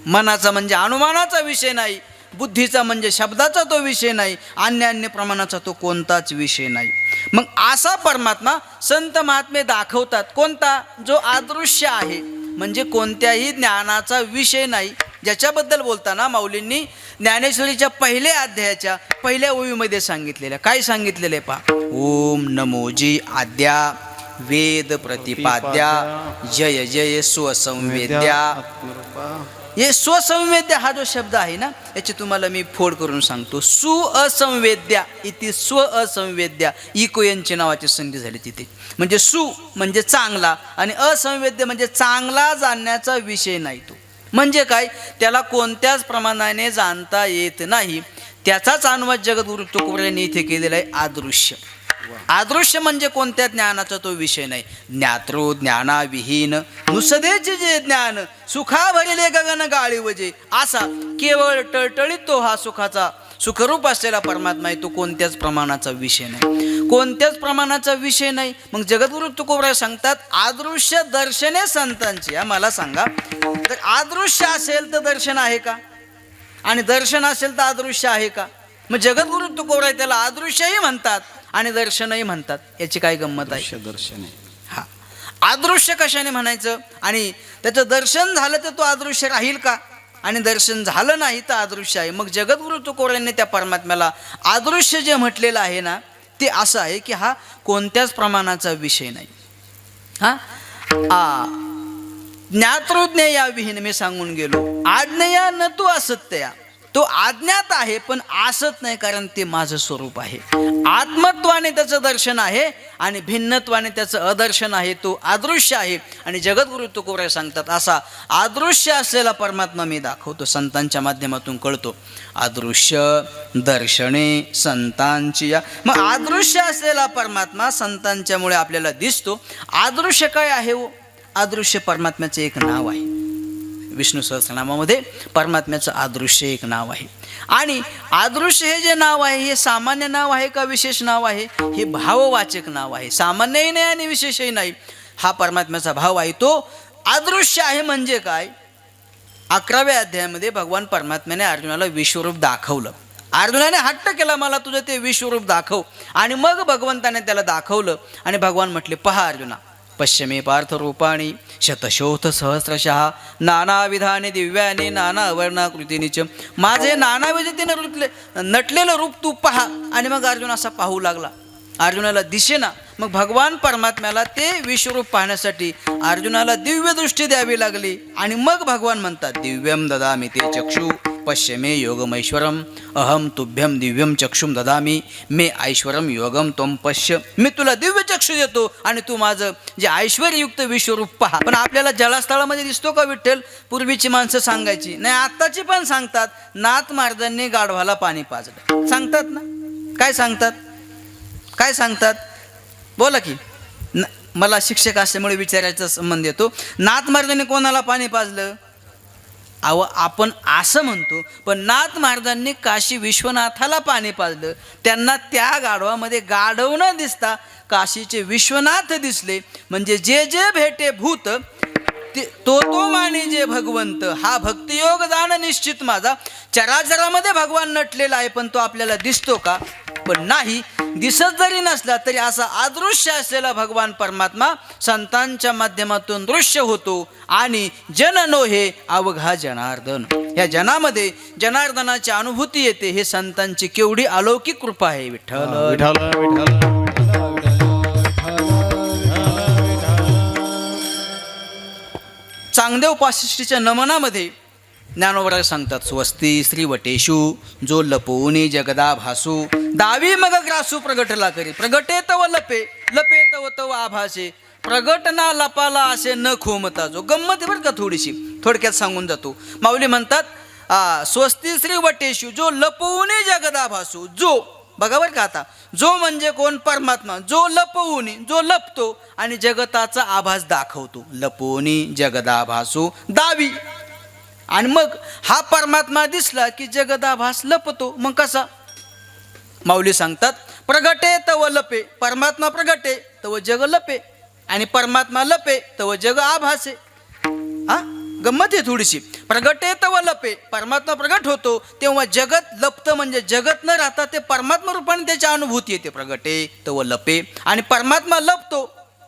मनाचा म्हणजे अनुमानाचा विषय नाही, बुद्धीचा म्हणजे शब्दाचा तो विषय नाही, अन्य प्रमाणाचा तो कोणताच विषय नाही. मग असा परमात्मा संत महात्मे दाखवतात. कोणता? जो अदृश्य आहे, म्हणजे कोणत्याही ज्ञानाचा विषय नाही. ज्याच्याबद्दल बोलताना माऊलींनी ज्ञानेश्वरीच्या पहिल्या अध्यायाच्या पहिल्या ओवीमध्ये सांगितलेलं. काय सांगितलेलं आहे पहा. ओम नमोजी आद्या वेद प्रतिपाद्या जय जय स्वसंवेद्या. हे स्वसंवेद्या हा जो शब्द आहे ना, याची तुम्हाला मी फोड करून सांगतो. सु असंवेद्या इति स्व असंवेद्या इकोयनची नावाची संधी झाली तिथे. म्हणजे सु म्हणजे चांगला आणि असंवेद्य म्हणजे चांगला जाणण्याचा विषय नाही तो. म्हणजे काय? त्याला कोणत्याच प्रमाणाने जाणता येत नाही. त्याचाच अनुवाद जगद्गुरु तुकोबर यांनी इथे केलेला आहे अदृश्य. अदृश्य म्हणजे कोणत्या ज्ञानाचा तो विषय नाही. ज्ञातृ ज्ञानाविहीन नुसदेचे जे ज्ञान सुखा भरले गगन गाळी वजे असा केवळ टळटळीत तो हा सुखाचा सुखरूप असलेला परमात्मा आहे. तो कोणत्याच प्रमाणाचा विषय नाही, कोणत्याच प्रमाणाचा विषय नाही. मग जगद्गुरु तुकोबर सांगतात अदृश्य दर्शने संतांची. मला सांगा, तर अदृश्य असेल तर दर्शन आहे का, आणि दर्शन असेल तर अदृश्य आहे का? मग जगद्गुरु तुकोबर त्याला अदृश्यही म्हणतात आणि दर्शनही म्हणतात. याची काय गंमत आहे?
दर्शन आहे.
हा, अदृश्य कशाने म्हणायचं, आणि त्याचं दर्शन झालं तर तो अदृश्य राहील का, आणि दर्शन झालं नाही तर अदृश्य आहे. मग जगद्गुरु तुकोबर यांनी त्या परमात्म्याला अदृश्य जे म्हटलेलं आहे ना, ते असं आहे की हा कोणत्याच प्रमाणाचा विषय नाही. हा ज्ञातृज्ञेया विहीन मी सांगून गेलो. आज्ञया न तू असत्या, तो अज्ञात आहे पण असत नाही, कारण ते माझं स्वरूप आहे. आत्मत्वाने त्याचं दर्शन आहे आणि भिन्नत्वाने त्याचं अदर्शन आहे. तो अदृश्य आहे. आणि जगद्गुरु तुकोबर सांगतात असा अदृश्य असलेला परमात्मा मी दाखवतो, संतांच्या माध्यमातून कळतो. अदृश्य दर्शने संतांची या. मग अदृश्य असलेला परमात्मा संतांच्यामुळे आपल्याला दिसतो. अदृश्य काय आहे हो? अदृश्य परमात्म्याचं एक नाव आहे. विष्णू सहस्रनामामध्ये परमात्म्याचं अदृश्य एक नाव आहे. आणि अदृश्य हे जे नाव आहे हे सामान्य नाव आहे का विशेष नाव आहे? हे भाववाचक नाव आहे. सामान्यही नाही आणि विशेषही नाही. हा परमात्म्याचा भाव आहे. तो अदृश्य आहे म्हणजे काय? 11व्या अध्यायामध्ये भगवान परमात्म्याने अर्जुनाला विश्वरूप दाखवलं. अर्जुनाने हट्ट केला मला तुझं ते विश्वरूप दाखव, आणि मग भगवंताने त्याला दाखवलं. आणि भगवान म्हटले पहा अर्जुना, पश्चिमे पार्थ रूपाणी शतशोथ सहस्रशः नानाविधाने दिव्याने नाना वर्णाकृतीनीच. माझे नाना विधीने नटलेलं रूप तू पहा. आणि मग अर्जुन असा पाहू लागला, अर्जुनाला दिसेना. मग भगवान परमात्म्याला ते विश्वरूप पाहण्यासाठी अर्जुनाला दिव्य दृष्टी द्यावी लागली. आणि मग भगवान म्हणतात दिव्यम ददामी ते चक्षु पश्चिमे योगमैश्वरम अहम तुभ्यम दिव्यम चक्षुम ददामी मे ऐश्वरम योगम त्वम पश्य. मी तुला दिव्य चक्षु देतो आणि तू माझं जे ऐश्वर्ययुक्त विश्वरूप पहा. पण आपल्याला जलस्थळामध्ये दिसतो का विठ्ठल? पूर्वीची माणसं सांगायची नाही, आत्ताची पण सांगतात, नाथ महाराजांनी गाढवाला पाणी पाजलं. सांगतात ना? काय सांगतात? काय सांगतात? बोला की. मला शिक्षक असल्यामुळे विचारायचा संबंध येतो. नाथ महाराजांनी कोणाला पाणी पाजलं? आपण असं म्हणतो, पण नाथ महाराजांनी काशी विश्वनाथाला पाणी पाजलं. त्यांना त्या गाढवामध्ये गाढव न दिसता काशीचे विश्वनाथ दिसले. म्हणजे जे जे भेटे भूत तो माने जे भगवंत. हा भक्तियोग जाण निश्चित माझा. चराचरामध्ये भगवान नटलेला आहे, पण तो आपल्याला दिसतो का? पण नाही. दिसत जरी नसला तरी असा अदृश्य असलेला भगवान परमात्मा संतांच्या माध्यमातून दृश्य होतो. आणि जन नो हे अवघा जनार्दन. या जनामध्ये जनार्दनाची अनुभूती येते. हे संतांची केवढी अलौकिक कृपा आहे. विठ्ठल
विठाला विठाला
चांगदेव पाशिष्टीच्या नमनामध्ये ज्ञानोबा सांगतात स्वस्ती श्रीवटेषु जो लपोनी जगदा भासू दावी मग ग्रासू प्रगटला करी प्रगटे तव लपे लपे तव तव आभासे प्रगट ना लपाला असे न खोमता जो. गंमत बरं का थोडीशी, थोडक्यात सांगून जातो. माऊली म्हणतात स्वस्ती श्रीवटेषु जो लपवूनी जगदा भासू. जो बघा बरं का, आता जो म्हणजे कोण? परमात्मा. जो लपवूनी, जो लपतो आणि जगताचा आभास दाखवतो. लपवूनी जगदाभासू दावी. आणि मग हा परमात्मा दिसला की जगदाभास लपतो. मग कसा? माऊली सांगतात प्रगटे तव लपे. परमात्मा प्रगटे तव जग लपे, आणि परमात्मा लपे तव जग आभासे. हा गंमत आहे थोडीशी. प्रगटे तव लपे, परमात्मा प्रगट होतो तेव्हा जगत लपतं. म्हणजे जगत न राहता ते परमात्मा रूपाने त्याची अनुभूती येते. प्रगटे तव लपे, आणि परमात्मा लपतो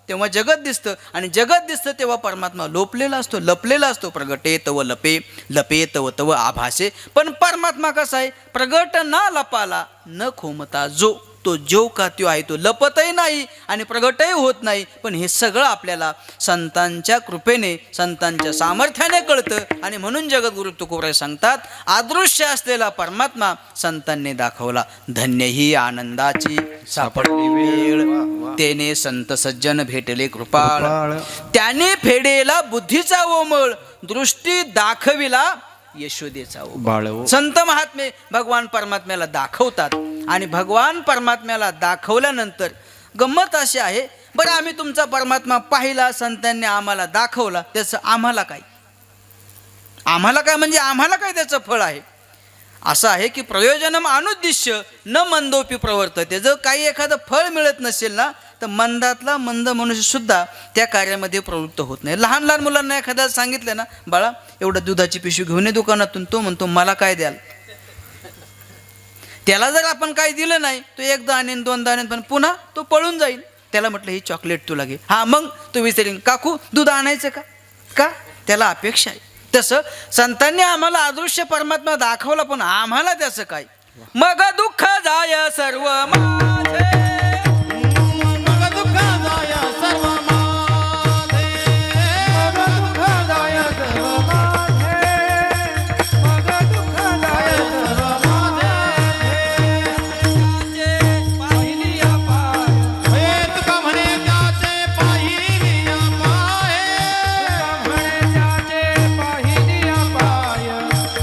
तेव्हा जगत दिसतं, आणि जगत दिसतं तेव्हा परमात्मा लोपलेला असतो, लपलेला असतो. प्रगटे तव लपे लपे तव तव आभासे. पण परमात्मा कसा आहे? प्रगट ना लपाला न खोमता जो. तो जो का त्यो आहे, तो लपतही नाही आणि प्रगटही होत नाही. पण हे सगळं आपल्याला संतांच्या कृपेने, संतांच्या सामर्थ्याने कळतं. आणि म्हणून जगद्गुरु तुकोबर सांगतात अदृश्य असलेला परमात्मा संतांनी दाखवला. धन्य ही आनंदाची सापडली वेळ, तेने संत सज्जन भेटले कृपाळ. त्याने फेडेला बुद्धीचा ओमळ, दृष्टी दाखविला यशोदेचा उभा.
बाळव
संत महात्मे भगवान परमात्म्याला दाखवतात आणि भगवान परमात्म्याला दाखवल्यानंतर गंमत अशी आहे, बरं आम्ही तुमचा परमात्मा पाहिला, संतांनी आम्हाला दाखवला, त्याचं आम्हाला काय? आम्हाला काय म्हणजे आम्हाला काय त्याचं फळ आहे? असं आहे की प्रयोजनम अनुद्दिश्य न मंदोपी प्रवर्तते. जर काही एखादं फळ मिळत नसेल ना, तर मंदातला मंद मनुष्य सुद्धा त्या कार्यामध्ये प्रवृत्त होत नाही. लहान लहान मुलांना एखाद्याला सांगितलं ना, बाळा एवढं दुधाची पिशवी घेऊन ये दुकानातून, तो म्हणतो मला काय द्याल. त्याला जर आपण काही दिलं नाही, तो एकदा आणेन दोनदा आणेन, पण पुन्हा तो पळून जाईल. त्याला म्हटलं ही चॉकलेट तुला घे. हा मग तो विचारेन काकू दूध आणायचं का? का त्याला अपेक्षा आहे. तसं संतांनी आम्हाला अदृश्य परमात्मा दाखवला, पण आम्हाला त्याचं काय? मग दुःख जाय सर्व माझे,
मग दुःख जाय सर्व माझे.
मग दुःख जाय सर्व माझे, मग दुःख जाय सर्व माझे. पाहिली पाय,
हे तुका म्हणे त्याचे पाहिली पाय.
तुका म्हणे त्याचे पाहिली पाय.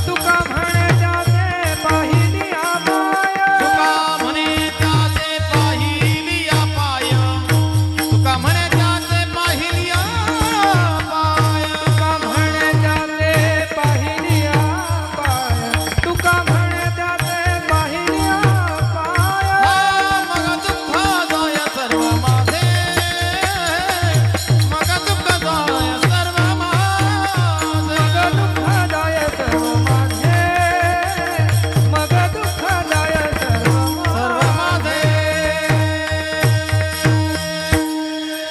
तुका म्हणे त्याचे पाहिली पाय. तुका म्हणे त्याचे पाहिली पाय.
तुका म्हणे त्याचे पाहिली पाय. तुका म्हणे त्याचे पाहिली पाय.
मग दुःख जाय सर्व माझे. मग दुःख जाय सर्व माझे.
मग दुःख जाय सर्व माझे, मग दुःख जाय सर्व माझे.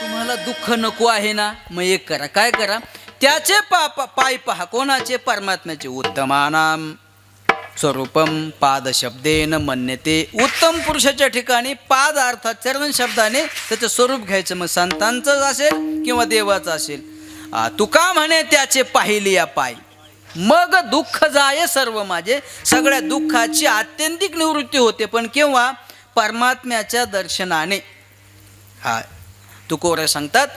तुम्हाला दुःख नको आहे ना, मग एक करा. काय करा? त्याचे पाय पहा. कोणाचे? परमात्म्याचे. उत्तमानाम स्वरूपम पाद शब्देन मन्यते. उत्तम पुरुषाच्या ठिकाणी पाद अर्थात चरण शब्दाने त्याचं स्वरूप घ्यायचं. मग संतांचं असेल किंवा देवाचं असेल. तुका म्हणे त्याचे पाहिली या पाय, मग दुःख जाय सर्व माझे. सगळ्या दुःखाची आत्यंतिक निवृत्ती होते. पण केव्हा? परमात्म्याच्या दर्शनाने. हा तुकोरे सांगतात,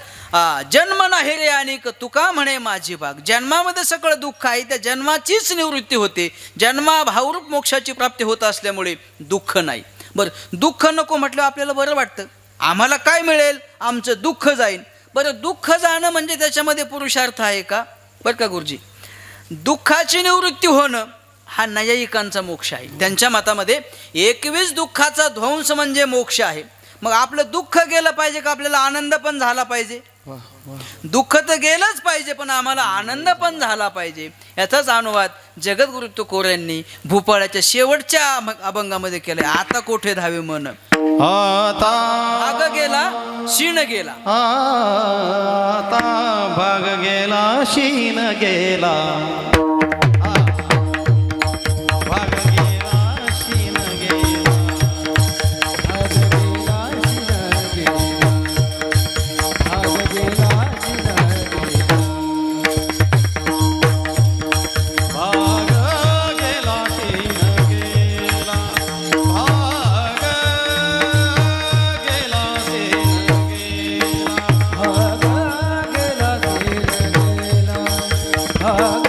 जन्म नाही रे अनेक तुका म्हणे माझी भाग. जन्मामध्ये सगळं दुःख आहे, त्या जन्माचीच निवृत्ती होते. जन्माभावरूप मोक्षाची प्राप्ती होत असल्यामुळे दुःख नाही. बरं दुःख नको म्हटलं आपल्याला बरं वाटतं. आम्हाला काय मिळेल? आमचं दुःख जाईल. बरं दुःख जाणं म्हणजे त्याच्यामध्ये पुरुषार्थ आहे का? बरं का गुरुजी, दुःखाची निवृत्ती होणं हा नैयायिकांचा मोक्ष आहे. त्यांच्या मतामध्ये 21 दुःखाचा ध्वंस म्हणजे मोक्ष आहे. मग आपलं दुःख गेलं पाहिजे का आपल्याला आनंद पण झाला पाहिजे? दुःख तर गेलंच पाहिजे, पण आम्हाला आनंद पण झाला पाहिजे. याचाच अनुवाद जगद्गुरु तुकोरांनी भूपाळाच्या शेवटच्या अभंगामध्ये केलाय. आता कोठे धावे मन,
आता
भाग गेला शीण गेला.
आता भाग गेला शीन गेला. भाग गेला शीन गेला. भाग गेला शीन गेला. भाग गेला शीन गेला.
भाग गेला, गेला, भाग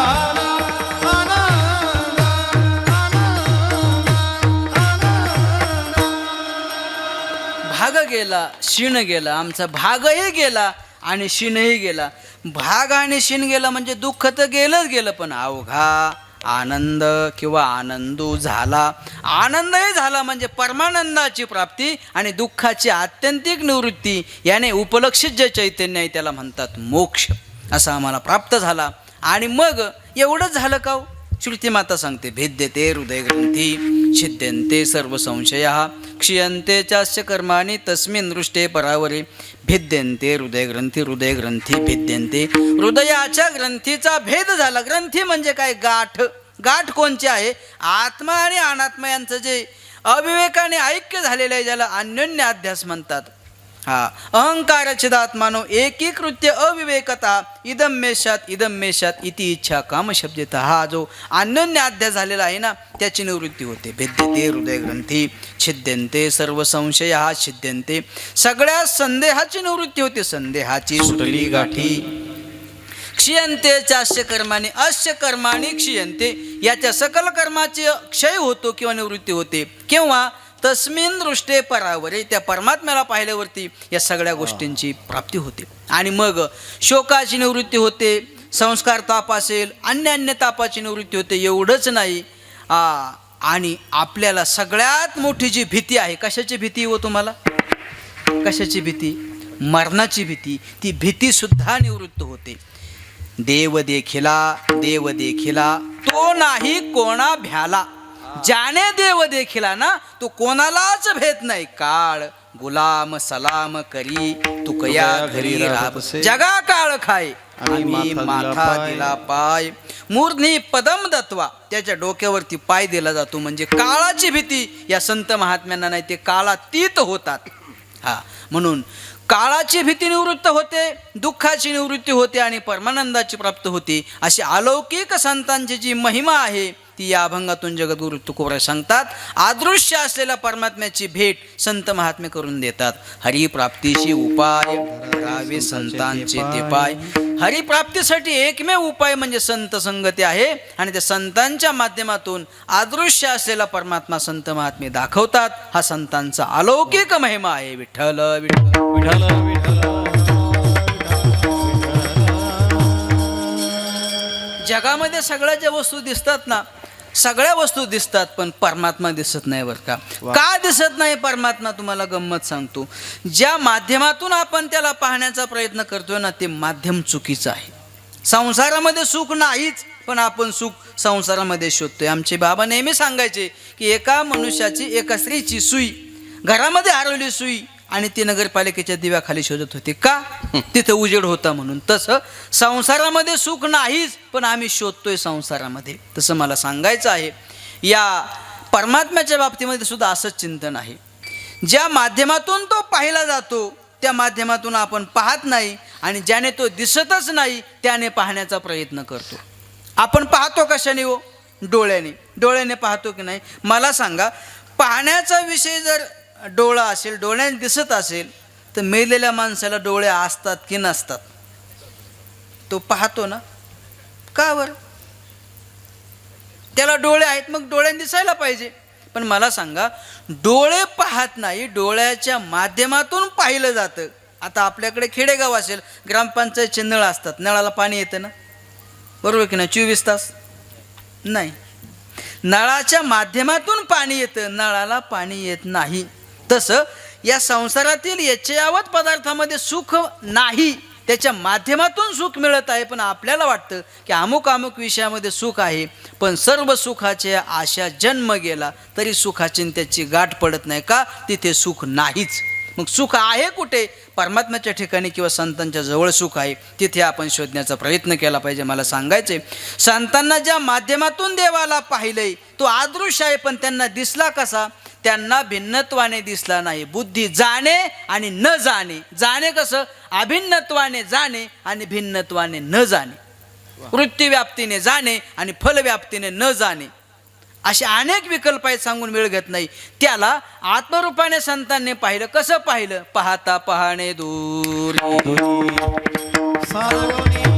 झाला आनंद आनंद
भाग गेला शिण गेला, आमचा भागही गेला आणि शिणही गेला. भाग आणि शिण गेला म्हणजे दुःख तर गेलंच गेलं, पण अवघा आनंद किंवा आनंदू झाला. आनंदही झाला म्हणजे परमानंदाची प्राप्ती आणि दुःखाची आत्यंतिक निवृत्ती. याने उपलक्षित जे चैतन्य आहे त्याला म्हणतात मोक्ष. असा आम्हाला प्राप्त झाला. आणि मग एवढंच झालं का हो? श्रुतिमाता सांगते, भिद्यते हृदयग्रंथी छिद्यन्ते सर्व संशया क्षीयन्ते चास्य कर्माणि तस्मिन् दृष्टे परावरे. भिद्यन्ते हृदयग्रंथी, हृदयग्रंथी भिद्यन्ते. हृदयाच्या ग्रंथीचा भेद झाला. ग्रंथी म्हणजे काय? गाठ. गाठ कोणची आहे? आत्मा आणि अनात्मा यांचं जे अविवेकाने ऐक्य झालेलं आहे, ज्याला अन्योन्य अध्यास म्हणतात. हा अहंकार चिदात्मानो एकीकृत्य अविवेकता इदम मेषात इति इच्छा कामशब्देत. हा जो अन्योन्य अध्यास झालेला आहे ना, त्याची निवृत्ती होते. भिद्यते हृदयग्रंथी छिद्यन्ते सर्व संशया छिद्यन्ते. सगळ्या संदेहाची निवृत्ती होते. संदेहाची सुटली गाठी. क्षीयन्ते चास्य कर्माने अस्य कर्माने क्षीयन्ते. याच्या सकल कर्माची क्षय होतो किंवा निवृत्ती होते. केव्हा? तस्मिन दृष्टे परावरे. त्या परमात्म्याला पाहिल्यावरती या सगळ्या गोष्टींची प्राप्ती होते. आणि मग शोकाची निवृत्ती होते. संस्कार ताप असेल, अन्य तापाची निवृत्ती होते. एवढंच नाही, आणि आपल्याला सगळ्यात मोठी जी भीती आहे, कशाची भीती हो तुम्हाला? कशाची भीती? मरणाची भीती. ती भीतीसुद्धा निवृत्त होते. देव देखिला तो नाही कोणा भ्याला. ज्याने देव देखिला ना, तो कोणालाच भेद नाही. काळ गुलाम सलाम करी तुकया घरी राबसे. जगा काळ खाय आम्ही माथा दिला पाय. मूर्ध्नी पदम दत्वा. त्याच्या डोक्यावरती पाय दिला जातो. म्हणजे काळाची भीती या संत महात्म्यांना नाही, ते काळातीत होतात. हा, म्हणून काळाची भीती निवृत्त होते, दुःखाची निवृत्ती होते आणि परमानंदाची प्राप्त होते. अशी अलौकिक संतांची जी महिमा आहे ती या अभंगातून जगद्गुरु तुकोबाराय सांगतात. अदृश्य असलेल्या परमात्म्याची भेट संत महात्मे करून देतात. हरिप्राप्तीशी उपाय करावे संतांचे ते पाय. हरिप्राप्तीसाठी एकमेव उपाय म्हणजे संत संगती आहे. आणि त्या संतांच्या माध्यमातून अदृश्य असलेला परमात्मा संत महात्मे दाखवतात. हा संतांचा अलौकिक महिमा आहे. विठ्ठल विठ्ठल
विठ्ठल विठ्ठल
जगामध्ये सगळ्या ज्या वस्तू दिसतात ना, सगळ्या वस्तू दिसतात, पण परमात्मा दिसत नाही. बरं का? का दिसत नाही परमात्मा? तुम्हाला गंमत सांगतो. ज्या माध्यमातून आपण त्याला पाहण्याचा प्रयत्न करतोय ना, ते माध्यम चुकीचं आहे. संसारामध्ये सुख नाहीच, पण आपण सुख संसारामध्ये शोधतोय. आमचे बाबा नेहमी सांगायचे की एका मनुष्याची, एका स्त्रीची सुई, घरामध्ये हरवली सुई, आणि ती नगरपालिकेच्या दिव्याखाली शोधत होती. का? तिथं उजेड होता म्हणून. तसं संसारामध्ये सुख नाहीच, पण आम्ही शोधतोय संसारामध्ये. तसं मला सांगायचं आहे, या परमात्म्याच्या बाबतीमध्ये सुद्धा असंच चिंतन आहे. ज्या माध्यमातून तो पाहिला जातो त्या माध्यमातून आपण पाहत नाही, आणि ज्याने तो दिसतच नाही त्याने पाहण्याचा प्रयत्न करतो. आपण पाहतो कशाने हो? डोळ्याने. डोळ्याने पाहतो की नाही? मला सांगा, पाहण्याचा विषय जर डोळा असेल, डोळ्याने दिसत असेल, तर मेलेल्या माणसाला डोळे असतात की नसतात? तो पाहतो ना. का बरं? त्याला डोळे आहेत, मग डोळ्याने दिसायला पाहिजे. पण मला सांगा, डोळे पाहत नाही, डोळ्याच्या माध्यमातून पाहिलं जातं. आता आपल्याकडे खेडेगाव असेल, ग्रामपंचायतचे नळ असतात, नळाला पाणी येतं ना, बरोबर की नाही? 24 तास नाही. नळाच्या माध्यमातून पाणी येतं, नळाला पाणी येत नाही. तसं या संसारातील याच्यावत पदार्थामध्ये सुख नाही, त्याच्या माध्यमातून सुख मिळत आहे. पण आपल्याला वाटतं की अमुक अमुक विषयामध्ये सुख आहे, पण सर्व सुखाच्या आशा जन्म गेला तरी सुखाची त्याची गाठ पडत नाही. का? तिथे सुख नाहीच. मग सुख आहे कुठे? परमात्म्याच्या ठिकाणी किंवा संतांच्या जवळ सुख आहे. तिथे आपण शोधण्याचा प्रयत्न केला पाहिजे. मला सांगायचे, संतांना ज्या माध्यमातून देवाला पाहिलंय तो अदृश्य आहे, पण त्यांना दिसला कसा? त्यांना भिन्नत्वाने दिसला नाही. बुद्धी जाणे आणि न जाणे. जाणे कसं? अभिन्नत्वाने जाणे आणि भिन्नत्वाने न जाणे. वृत्तीव्याप्तीने जाणे आणि फलव्याप्तीने न जाणे. असे अनेक विकल्प आहेत, सांगून वेळ घेत नाही. त्याला आत्मरूपाने संतांनी पाहिलं. कसं पाहिलं? पाहता पाहणे दूर
सारवणी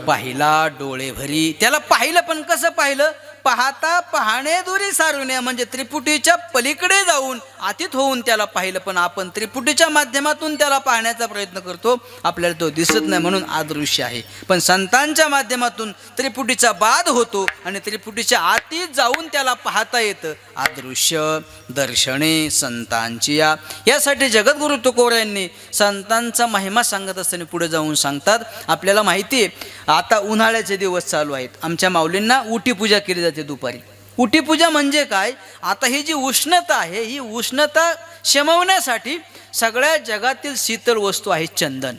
पाहिला डोळे भरी. त्याला पाहिलं, पण कसं पाहिलं? पाहता पाहणे दुरी सारुण्या, म्हणजे त्रिपुटीच्या पलीकडे जाऊन अतीत होऊन त्याला पाहिलं. पण आपण त्रिपुटीच्या माध्यमातून त्याला पाहण्याचा प्रयत्न करतो, आपल्याला तो दिसत नाही, म्हणून अदृश्य आहे. पण संतांच्या माध्यमातून त्रिपुटीचा बाध होतो आणि त्रिपुटीच्या आतीत जाऊन त्याला पाहता येतं. अदृश्य दर्शने संतांची यासाठी जगद्गुरु तुकोर यांनी संतांचा महिमा सांगत असताना पुढे जाऊन सांगतात, आपल्याला माहिती आहे आता उन्हाळ्याचे दिवस चालू आहेत, आमच्या माऊलींना उटी पूजा केली जाते दुपारी. उटी पूजा म्हणजे काय? आता ही जी उष्णता आहे, ही उष्णता शमवण्यासाठी सगळ्या जगातील शीतल वस्तू आहे चंदन.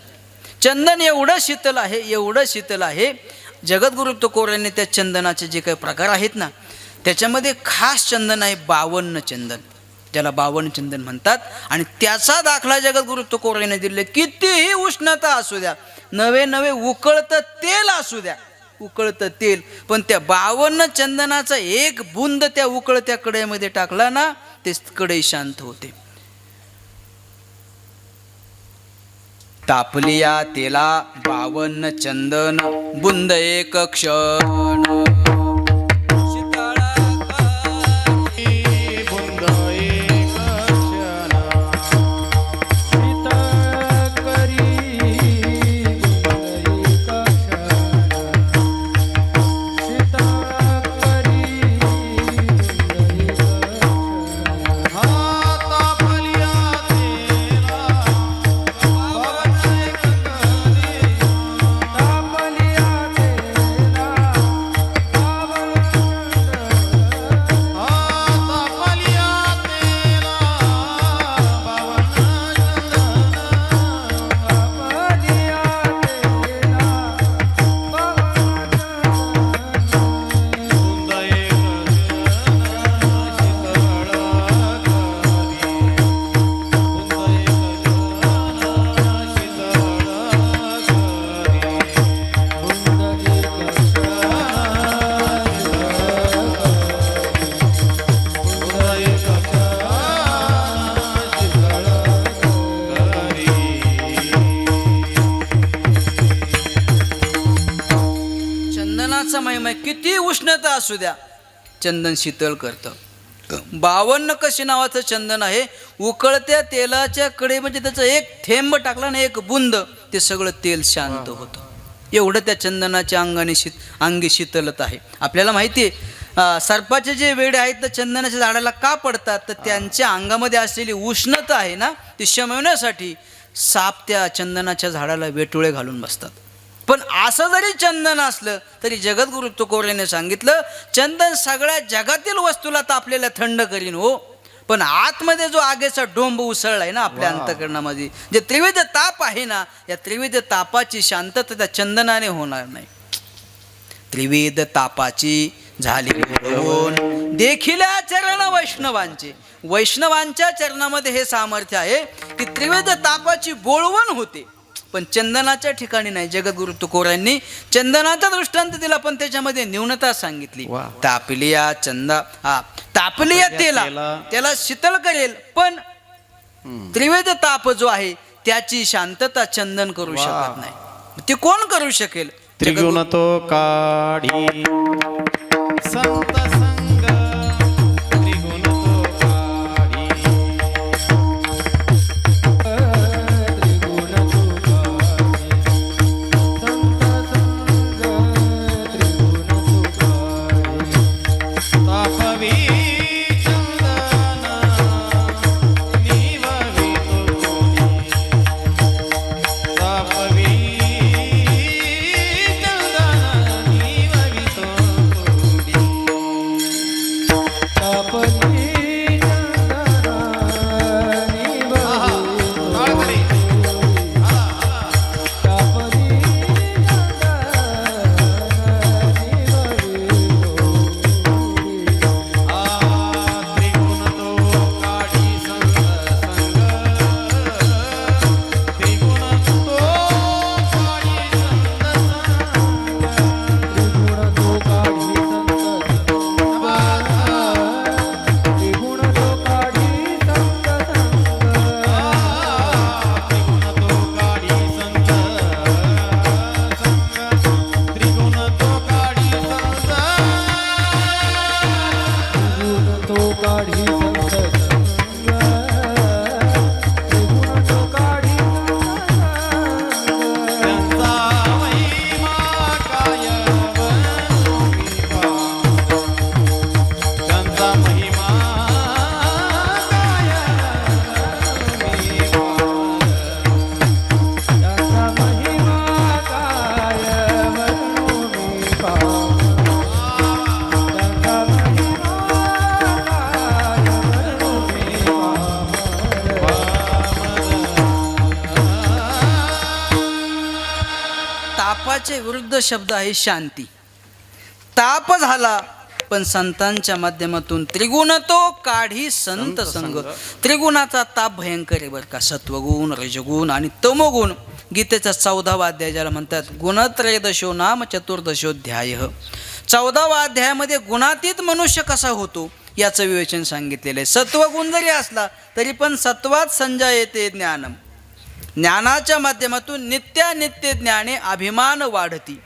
चंदन एवढं शीतल आहे, एवढं शीतल आहे. जगद्गुरु तुकोर यांनी त्या चंदनाचे जे काही प्रकार आहेत ना, त्याच्यामध्ये खास चंदन आहे 52 चंदन, ज्याला 52 चंदन म्हणतात. आणि त्याचा दाखला जगद्गुरु तुकोर यांनी दिले. कितीही उष्णता असू द्या, नवे नवे उकळतं तेल असू द्या, उकळतं तेल, पण त्या 52 चंदनाचा एक बुंद त्या उकळत्या कढईमध्ये टाकला ना, ते कढई शांत होते. तापलिया तेला 52 चंदन, बुंद एक क्षण. महिमा किती उष्णता असू द्या, चंदन शीतल करतं. 52 कशी नावाचं चंदन आहे, उकळत्या तेलाच्या कढईमध्ये त्याचं एक थेंब टाकला ना, एक बुंद, ते सगळं तेल शांत होतं. एवढं त्या चंदनाच्या अंगी शीतलत आहे. आपल्याला माहिती आहे सर्पाचे जे वेडे आहेत तर चंदनाच्या झाडाला का पडतात, तर त्यांच्या अंगामध्ये असलेली उष्णता आहे ना, ती शमवण्यासाठी साप त्या चंदनाच्या झाडाला वेटोळे घालून बसतात. पण असं जरी चंदन असलं तरी जगद्गुरु तुकोर यांनी सांगितलं, चंदन सगळ्या जगातील वस्तूला तापलेल्या थंड करीन हो, पण आतमध्ये जो आगेचा डोंब उसळलाय ना आपल्या अंतःकरणामध्ये, जे त्रिविध ताप आहे ना, या त्रिविध तापाची शांतता त्या चंदनाने होणार नाही. त्रिविध तापाची झाली बोलून देखिल्या चरण वैष्णवांचे. वैष्णवांच्या चरणामध्ये हे सामर्थ्य आहे की त्रिविध तापाची बोळवण होते, पण चंदनाच्या ठिकाणी नाही. जगद्गुरु तुकोर यांनी चंदनाचा दृष्टांत दिला, पण त्याच्यामध्ये न्यूनता सांगितली. तापलिया तापलिया त्याला शीतल करेल, पण त्रिवेद ताप जो आहे त्याची शांतता चंदन करू शकत नाही. ते कोण करू शकेल?
त्रिगुण तो काढी संत संग, त्रिगुण तो काढी तापवी चंदन निववी तोडी, तापवी चंदन निववी तोडी.
तापाचे विरुद्ध शब्द आहे शांती. ताप झाला पण संतांच्या माध्यमातून त्रिगुण तो काढी संत संग. त्रिगुणाचा ताप भयंकर आहे बरं का. सत्वगुण, रजगुण आणि तमोगुण. गीतेचा 14वा अध्याय ज्याला म्हणतात गुणत्रयोदशो नाम चतुर्दशोध्याय. 14वा अध्यायामध्ये गुणातीत मनुष्य कसा होतो याचं विवेचन सांगितलेलं आहे. सत्वगुण जरी असला तरी पण सत्वात संजायते ज्ञानम. ज्ञानाच्या माध्यमातून नित्यानित्य ज्ञाने अभिमान वाढती.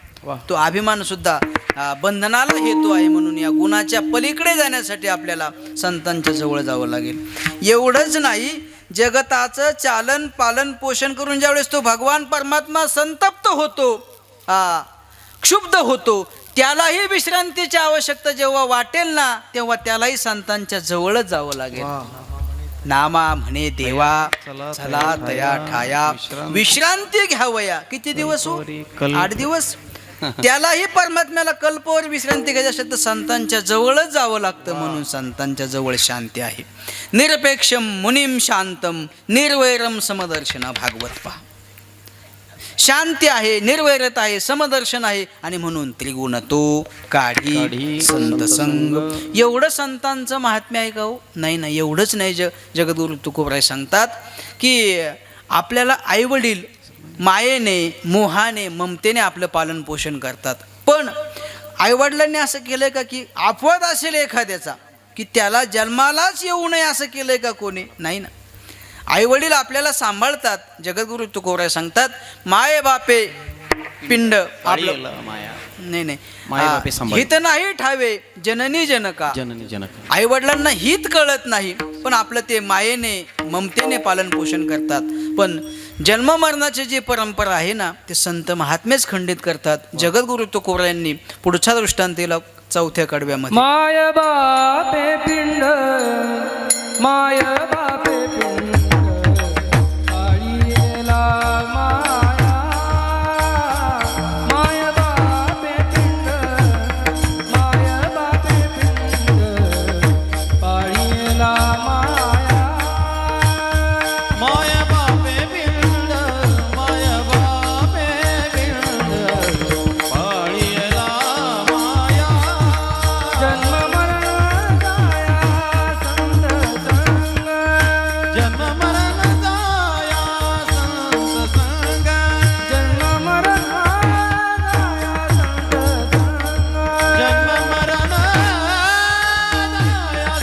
तो अभिमान सुद्धा बंधनाला हेतू आहे. म्हणून या गुणाच्या पलीकडे जाण्यासाठी आपल्याला संतांच्या जवळ जावं लागेल. एवढंच नाही, जगताचं चालन पालन पोषण करून ज्यावेळेस तो भगवान परमात्मा संतप्त होतो, क्षुब्ध होतो, त्यालाही विश्रांतीची आवश्यकता जेव्हा वाटेल ना तेव्हा त्यालाही संतांच्या जवळच जावं लागेल. नामा म्हणे देवा चला तया ठाया विश्रांती घ्यावया. किती दिवस हो? 8 दिवस. त्यालाही परमात्म्याला कल्पवर विश्रांती घ्यायची असेल तर संतांच्या जवळच जावं लागतं. म्हणून संतांच्या जवळ शांती आहे. निरपेक्षम मुनीम शांतम निर्वैरम समदर्शना. भागवत पहा. शांती आहे, निर्वैरत आहे, समदर्शन आहे आणि म्हणून त्रिगुण तो काढी संत संग. एवढं संतांचं महात्म्य आहे का हो? नाही नाही, एवढंच नाही. जगद्गुरु तुकोबराय सांगतात की आपल्याला आईवडील मायेने, मोहाने, ममतेने आपलं पालन पोषण करतात. पण आईवडिलांनी असं केलंय का की अपवाद असेल एखाद्याचा की त्याला जन्मालाच येऊ नये असं केलंय का कोणी? नाही ना. आईवडील आपल्याला सांभाळतात. जगद्गुरु तुकोबराय सांगतात माये बापे पिंड आपलं नाही नाही हित नाही ठावे जननी जनका. आई वडिलांना हित कळत नाही पण आपलं ते मायेने ममतेने पालन पोषण करतात. पण जन्म मरणाची जी परंपरा आहे ना ते संत महात्मेच खंडित करतात. जगद्गुरु तुकोबराय यांनी पुढच्या दृष्टांतीला 4थ्या कडव्यामध्ये
माय बापे पिंड माय बापे पिंड काळीला माया. माय बापे पिंड माय बापे पिंड काळीला माया.
माय बापे पिंड माय बापे पिंड पाळीला माया.
जन्म मरण जाया संत संग.
जन्म मरण जाया संत संग.
जन्म मरण जाया संत संग.
जन्म मरण जाया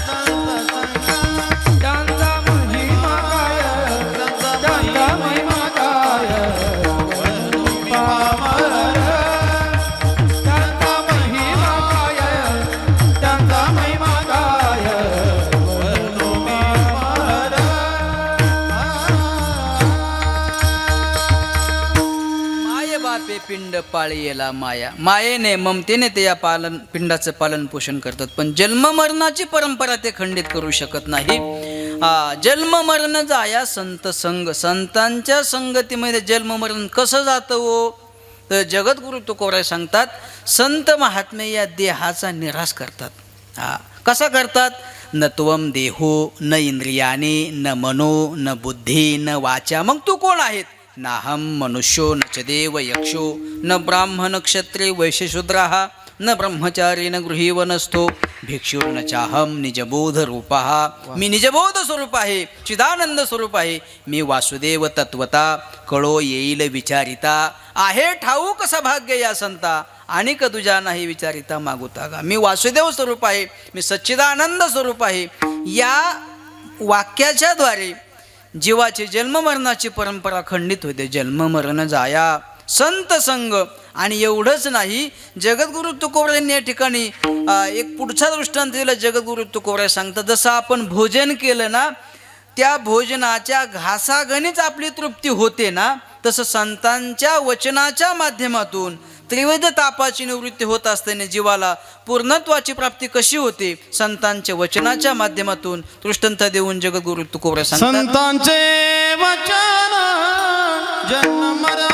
संत संग.
त्यांचा महिमा काय त्यांचा महिमा काय पामर. त्यांचा महिमा काय त्यांचा महिमा काय
माये बापे पिंड पाळीला माया. मायेने ममतेने ते या पिंडाचं पालन पोषण करतात. पण जन्म मरणाची परंपरा ते खंडित करू शकत नाही. जन्म मरण जाया संत संग. संतांच्या संगतीमध्ये जन्म मरण कसं जातं हो? तर जगद्गुरु तुकोबराय सांगतात संत महात्मे या देहाचा निराश करतात. कसा करतात? न त्वम देहो न इंद्रियाने न मनो न बुद्धी न वाचा. मग तू कोण आहेत? नाहम मनुष्यो न च देव यक्षो न ब्राह्मण क्षत्रे वैश्यशूद्राः न ब्रह्मचारी न गृहीवनस्थो भिक्षुर्न चाहम निजबोध रूपः. मी निजबोध स्वरूप आहे, चिदानंद स्वरूप आहे. मी वासुदेव तत्वता कळो येईल विचारिता. आहे ठाऊक कसा भाग्य या संता आणि क तुझ्या नाही विचारिता मागुता गा. मी वासुदेव स्वरूप आहे, मी सच्चिदानंद स्वरूप आहे. या वाक्याच्या द्वारे जीवाची जन्ममरणाची परंपरा खंडित होते. जन्ममरण जाया संत संग. आणि एवढंच नाही, जगद्गुरु तुकोबराय यांनी या ठिकाणी एक पुढचा दृष्टांत दिला. जगद्गुरु तुकोबराय सांगतात जसं आपण भोजन केलं ना त्या भोजनाच्या घासाघणीच आपली तृप्ती होते ना तसं संतांच्या वचनाच्या माध्यमातून त्रिविध तापाची निवृत्ती होत असताना जीवाला पूर्णत्वाची प्राप्ती कशी होते? संतांच्या वचनाच्या माध्यमातून. दृष्टांत देऊन जगद्गुरु तुकोबराय सांगतात
संतांचे वचन जन्म मरण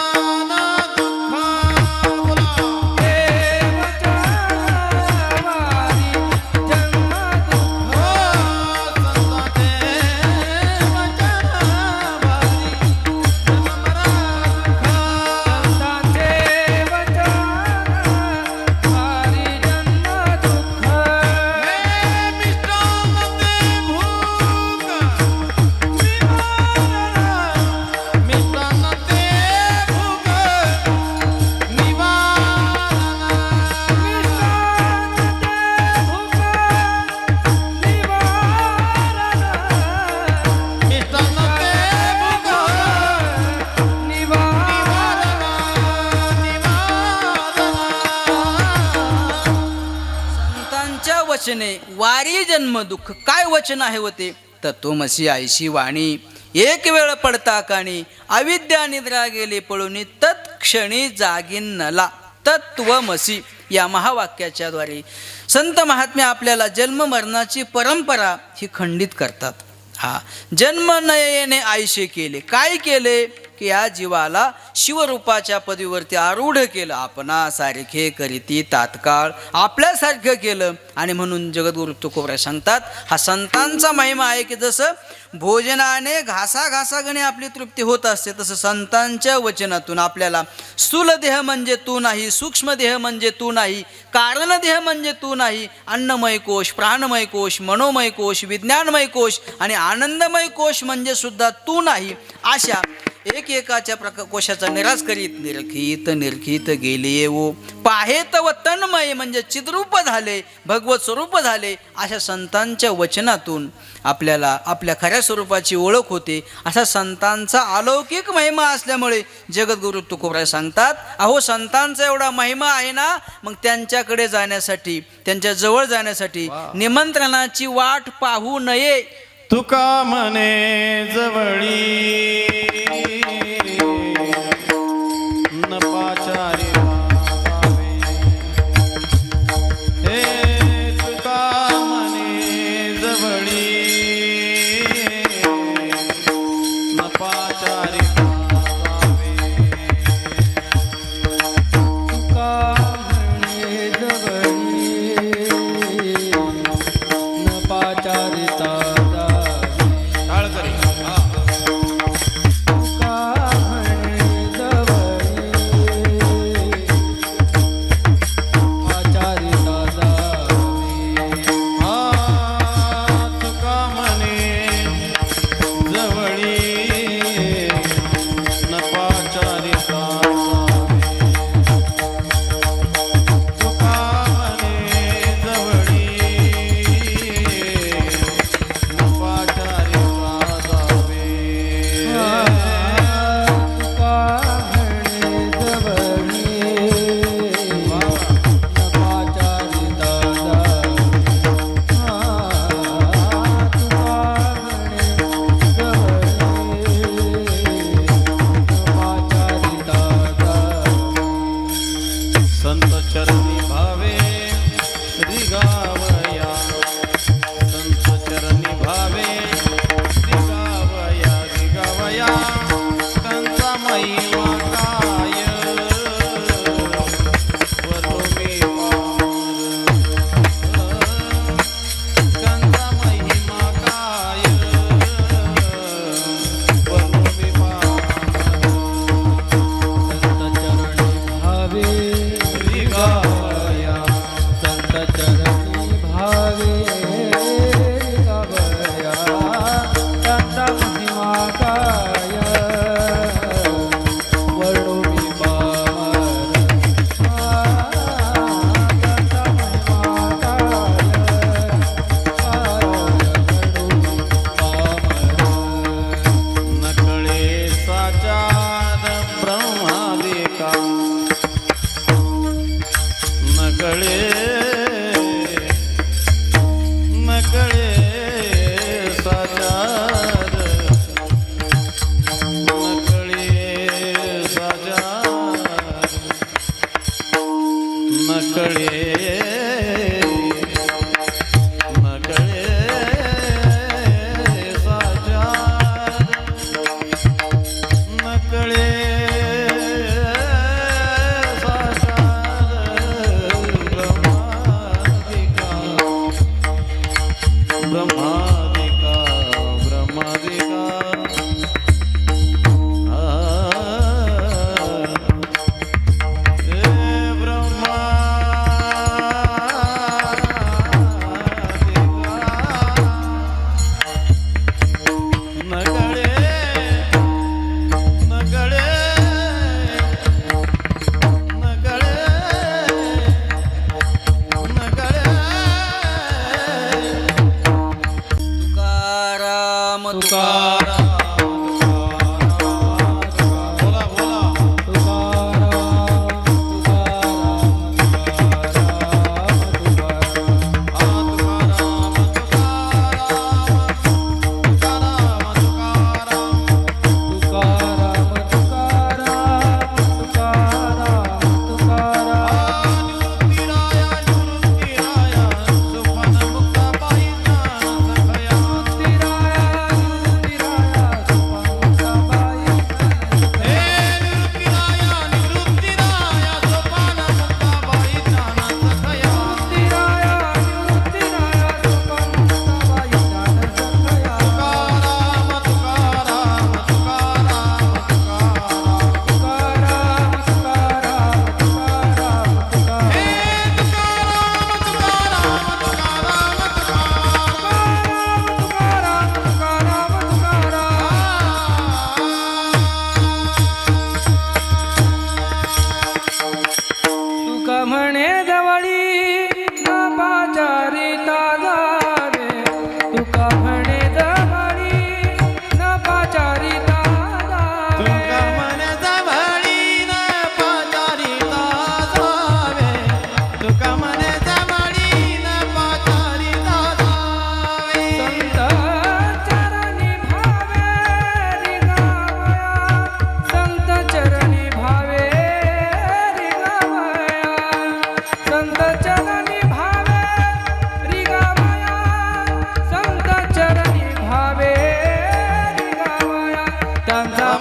वचने वारी जन्म दुःख काय वचन आहे होते तत्वमसी आयशी वाणी एक वेळ पडता काणी अविद्या निद्रा गेले पळून तत्क्षणी जागीन नला तत्वमसी या महावाक्याच्या द्वारे संत महात्मे आपल्याला जन्म मरणाची परंपरा ही खंडित करतात. हा जन्म न येणे आयशे केले काय केले की या जीवाला शिवरूपाच्या पदवीवरती आरूढ केलं आपणासारखे करीती तात्काळ आपल्यासारखं केलं. आणि म्हणून जगद्गुरु तुकोबराय सांगतात हा संतांचा महिमा आहे की जसं भोजनाने घासाघासागणे आपली तृप्ती होत असते तसं संतांच्या वचनातून आपल्याला स्थूल देह म्हणजे तू नाही सूक्ष्म देह म्हणजे तू नाही कारण देह म्हणजे तू नाही अन्नमय कोश प्राणमय कोश मनोमय कोश विज्ञानमय कोश आणि आनंदमय कोश म्हणजे सुद्धा तू नाही अशा एकेकाच्या कोशाचा निराश करीत निरखित निरखित गेले वो पाहेत व तन्मय म्हणजे चिद्रूप झाले भगवत स्वरूप झाले अशा संतांच्या वचनातून आपल्याला आपल्या खऱ्या स्वरूपाची ओळख होते. असा संतांचा अलौकिक महिमा असल्यामुळे जगद्गुरु तुकोबराय सांगतात अहो संतांचा एवढा महिमा आहे ना मग त्यांच्याकडे जाण्यासाठी त्यांच्या जवळ जाण्यासाठी निमंत्रणाची वाट पाहू नये.
तुका म्हणे जवळी नपाचारी वागावे. हे तुका म्हणे जवळी नपाचारी वागावे.
तुका म्हणे जवळी नपाचारिता
टाळकरी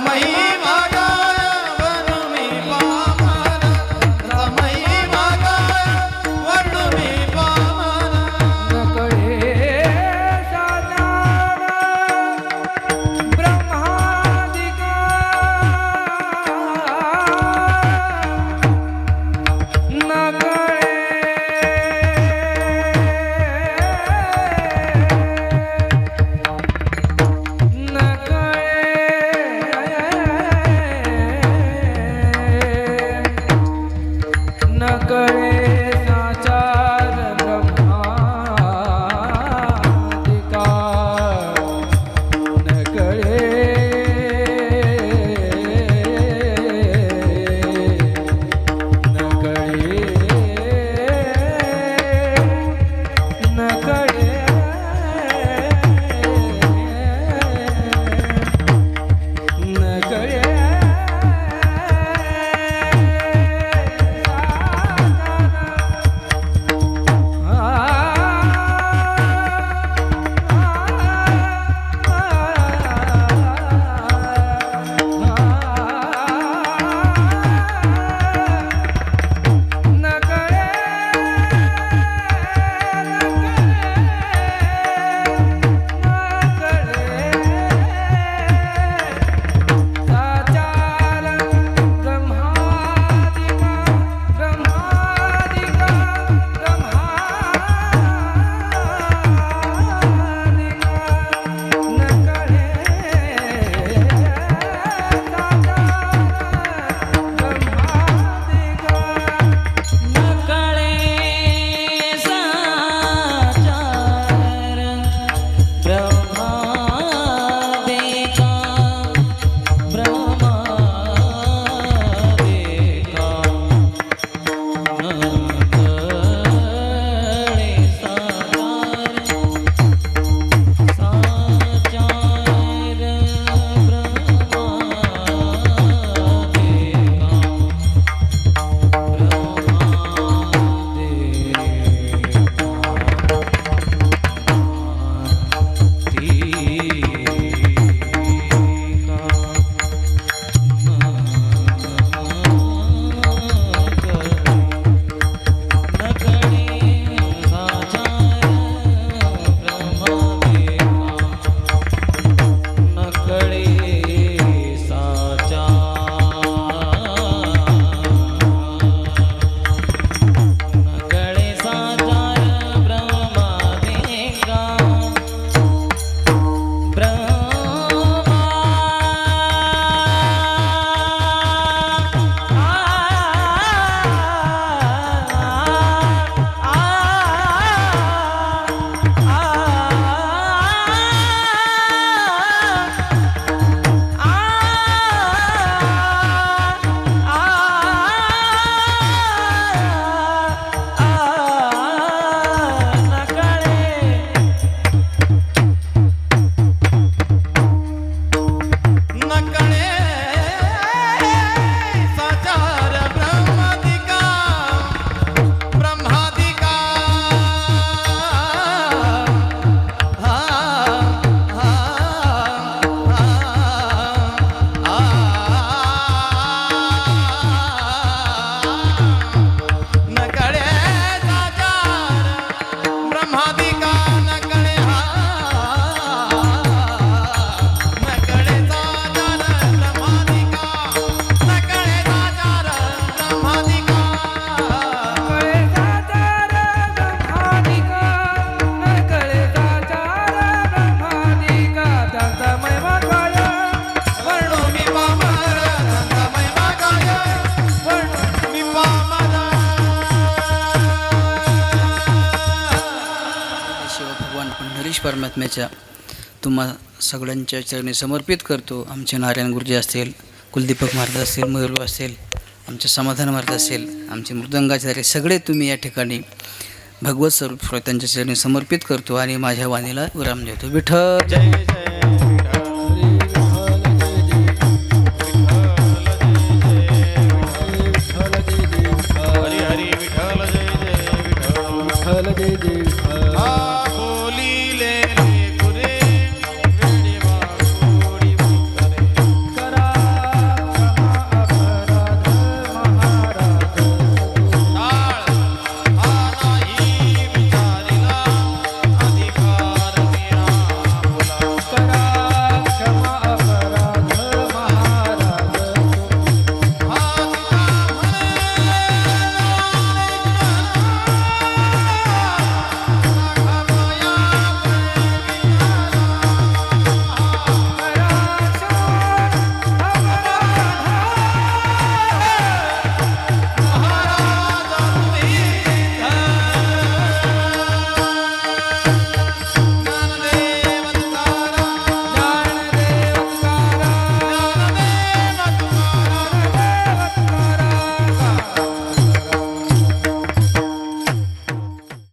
महिमा गाय वर्णू मी पामर त्यांचा महिमा गाय वर्णू मी पामर
नकळे साधार ब्रह्मादिका नकळे साचार ब्रह्मादिका नकळे नकळे नकळे
परमात्म्याच्या तुम्हा सगळ्यांच्या चरणी समर्पित करतो. आमचे नारायण गुरुजी असतील, कुलदीपक महाराज असतील, मयूर असेल, आमचे समाधान महाराज असेल, आमचे मृदंगाचार्य सगळे तुम्ही या ठिकाणी भगवत स्वरूप त्यांच्या चरणी समर्पित करतो आणि माझ्या वाणीला विराम देतो. विठ्ठल
जय जय